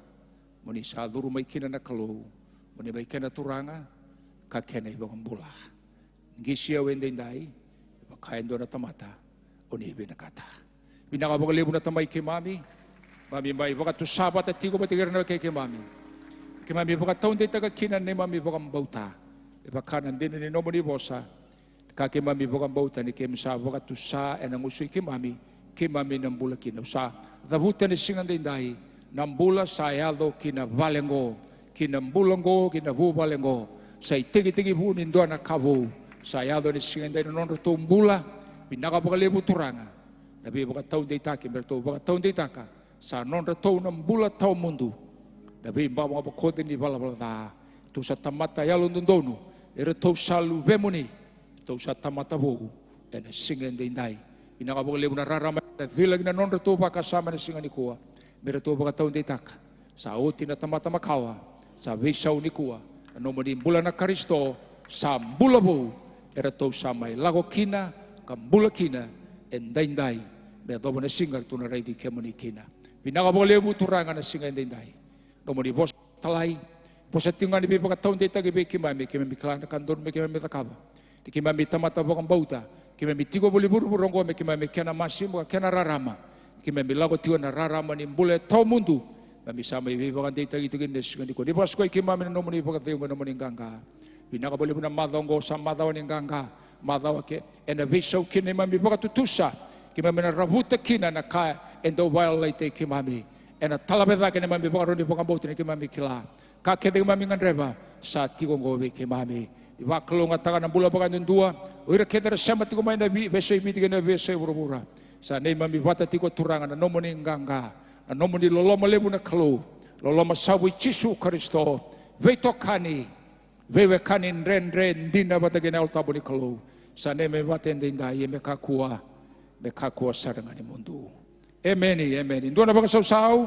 Muni sa duru may kina na kalu, muni may kina turanga, kakena ibang bula. Ngisiya wendin dai, kain do na tamata, unibi na kata. Binakabagalibo na tamay kay mami, mami may baka to sabat at tigo batigir na kay mami. Kay mami baka taon day tagakinan ni mami baka bauta. Ibakanan din ni nomo ni bosa, kay mami baka bauta ni kim sa baka to sa enang usoy kay mami ng bula kinaw sa. Dabutan ni singan din dai, ng bula sa yado kinabalengo, kinambulango, kinabubalengo, sa itigi-tigi bunin doon na kabo. Saya do ni singan day non to bula binakabagalibo turanga nabi baka taon day taki berto baka taon day taka sa non to ng bula tao mundo nabi ba mga bakote ni bala-bala da to sa tamata yalon dundono ere to salu bemuni to sa tamata bo and singan day day binakabagalibo na rarama vilag na non to baka sama ni singan ni kuwa berto baka taon day taka sa uti na tamata makawa sa visaw ni kuwa ano mo din bula na Kristo sa bula bo era to samai lago kina kambula kina endai me do na singar tu na ready kemuni kina binakabole bu turanga na singa endai no mo di bos talai posatingan ni baka taon dita ge kimami klana kandor me kimami takaba di kimami tamata bokang bauta kimami tigo boli buru-burong me kimami kena masimo kena rarama kimami lago tiwa na rarama ni bule to mundu mami samai baka dita gitu gendes ngani ko di bos ko kimami no mo ni baka teo no mo ni ganga binakabali mo na madongo sa madaw ng ganga madaw ke ena visaw kini mami baka tutusa kimami na rabuta kina na ka endo violate kimami ena talabeda kini mami baka roni baka bauti ni kimami kila kakete mami ngandreba sa tigongo be kimami iwaklo nga taga ng bula baka ndua ura kedera sama tigo may na besay mitiga na besay burubura sa nei mami bata tigo turanga na nomo ni ganga na nomo ni loloma lemu na kalo loloma sawi Chisu Kristo veitokani wewe kanin ren dina batagin al tabo ni kalau sana me baten dinda ye me kakua sarang ni mundo amen ndo na baka sausaw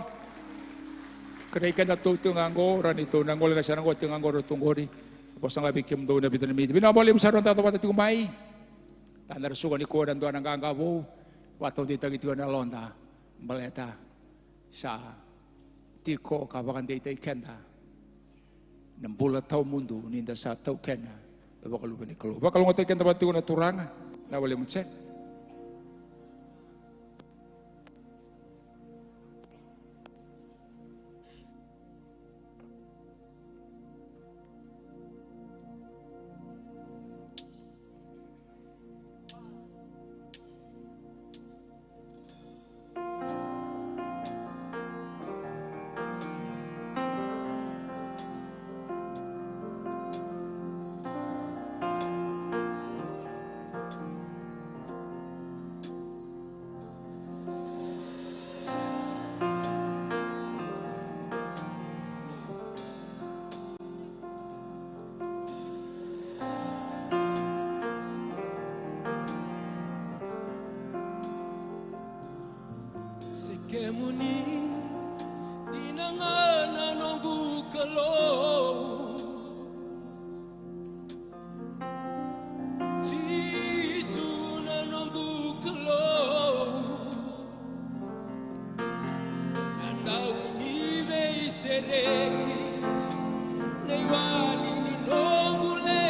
kaya ka na tutunganggo ranito nangol na sarang ko tunganggo tungori tapos ang abikim do na bitanimi binabalim sa ron tato batati kumai tanar suga ni ko dan do nang gangabo wato di tagi na londa baleta sa tiko kabakan di kenda ng bula tao mundo ninda sa tao kena baka lupa ni kalo baka lungo tayo kenta bati ko na turanga na wala mo check Kemuni dinangan anong kalo Chisu nanong kalo Andau ni vei sereki Nei wali ni nogule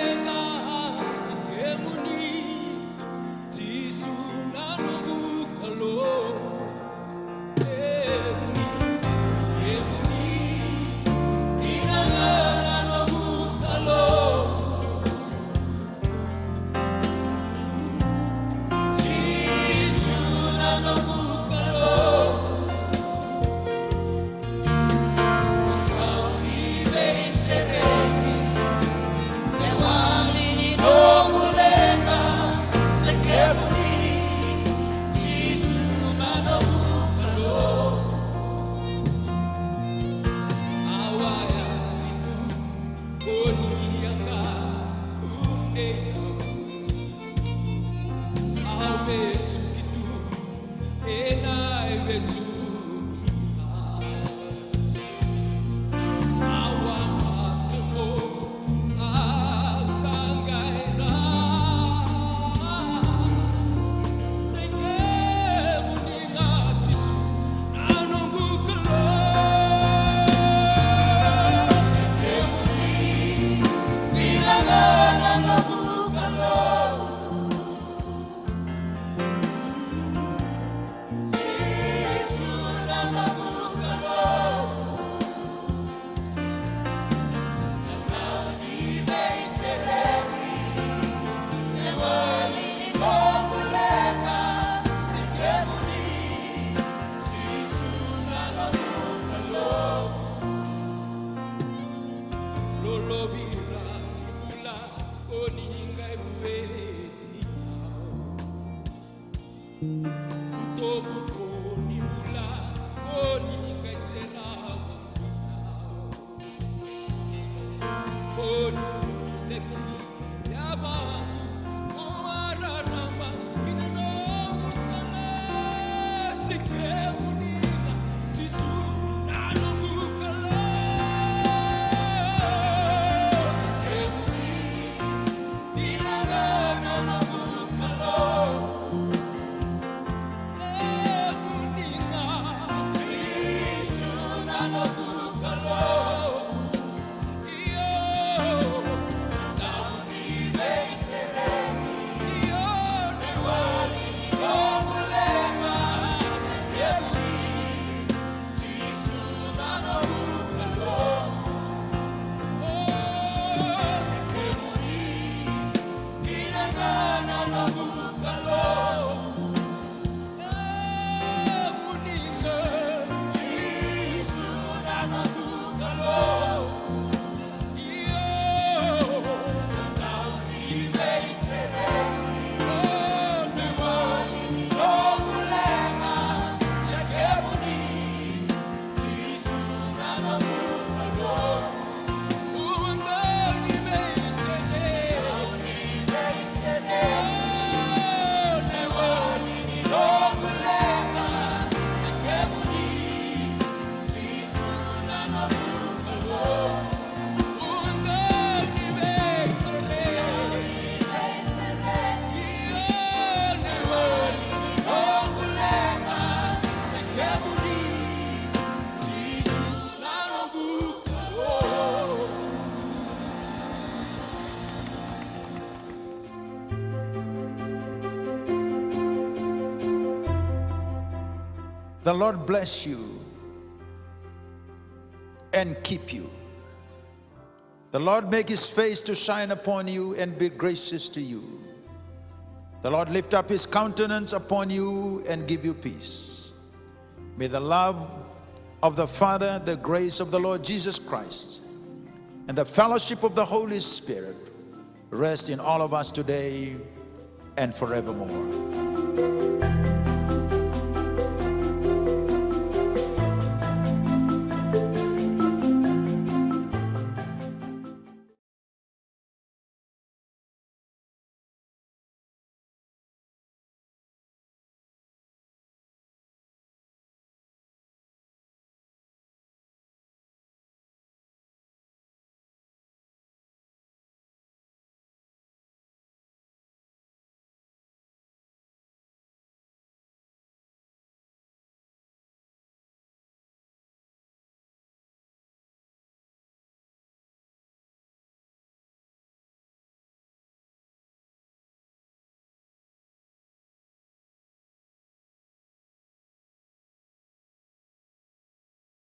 The Lord bless you and keep you. The Lord make his face to shine upon you and be gracious to you. The Lord lift up his countenance upon you and give you peace. May the love of the Father, the grace of the Lord Jesus Christ, and the fellowship of the Holy Spirit rest in all of us today and forevermore.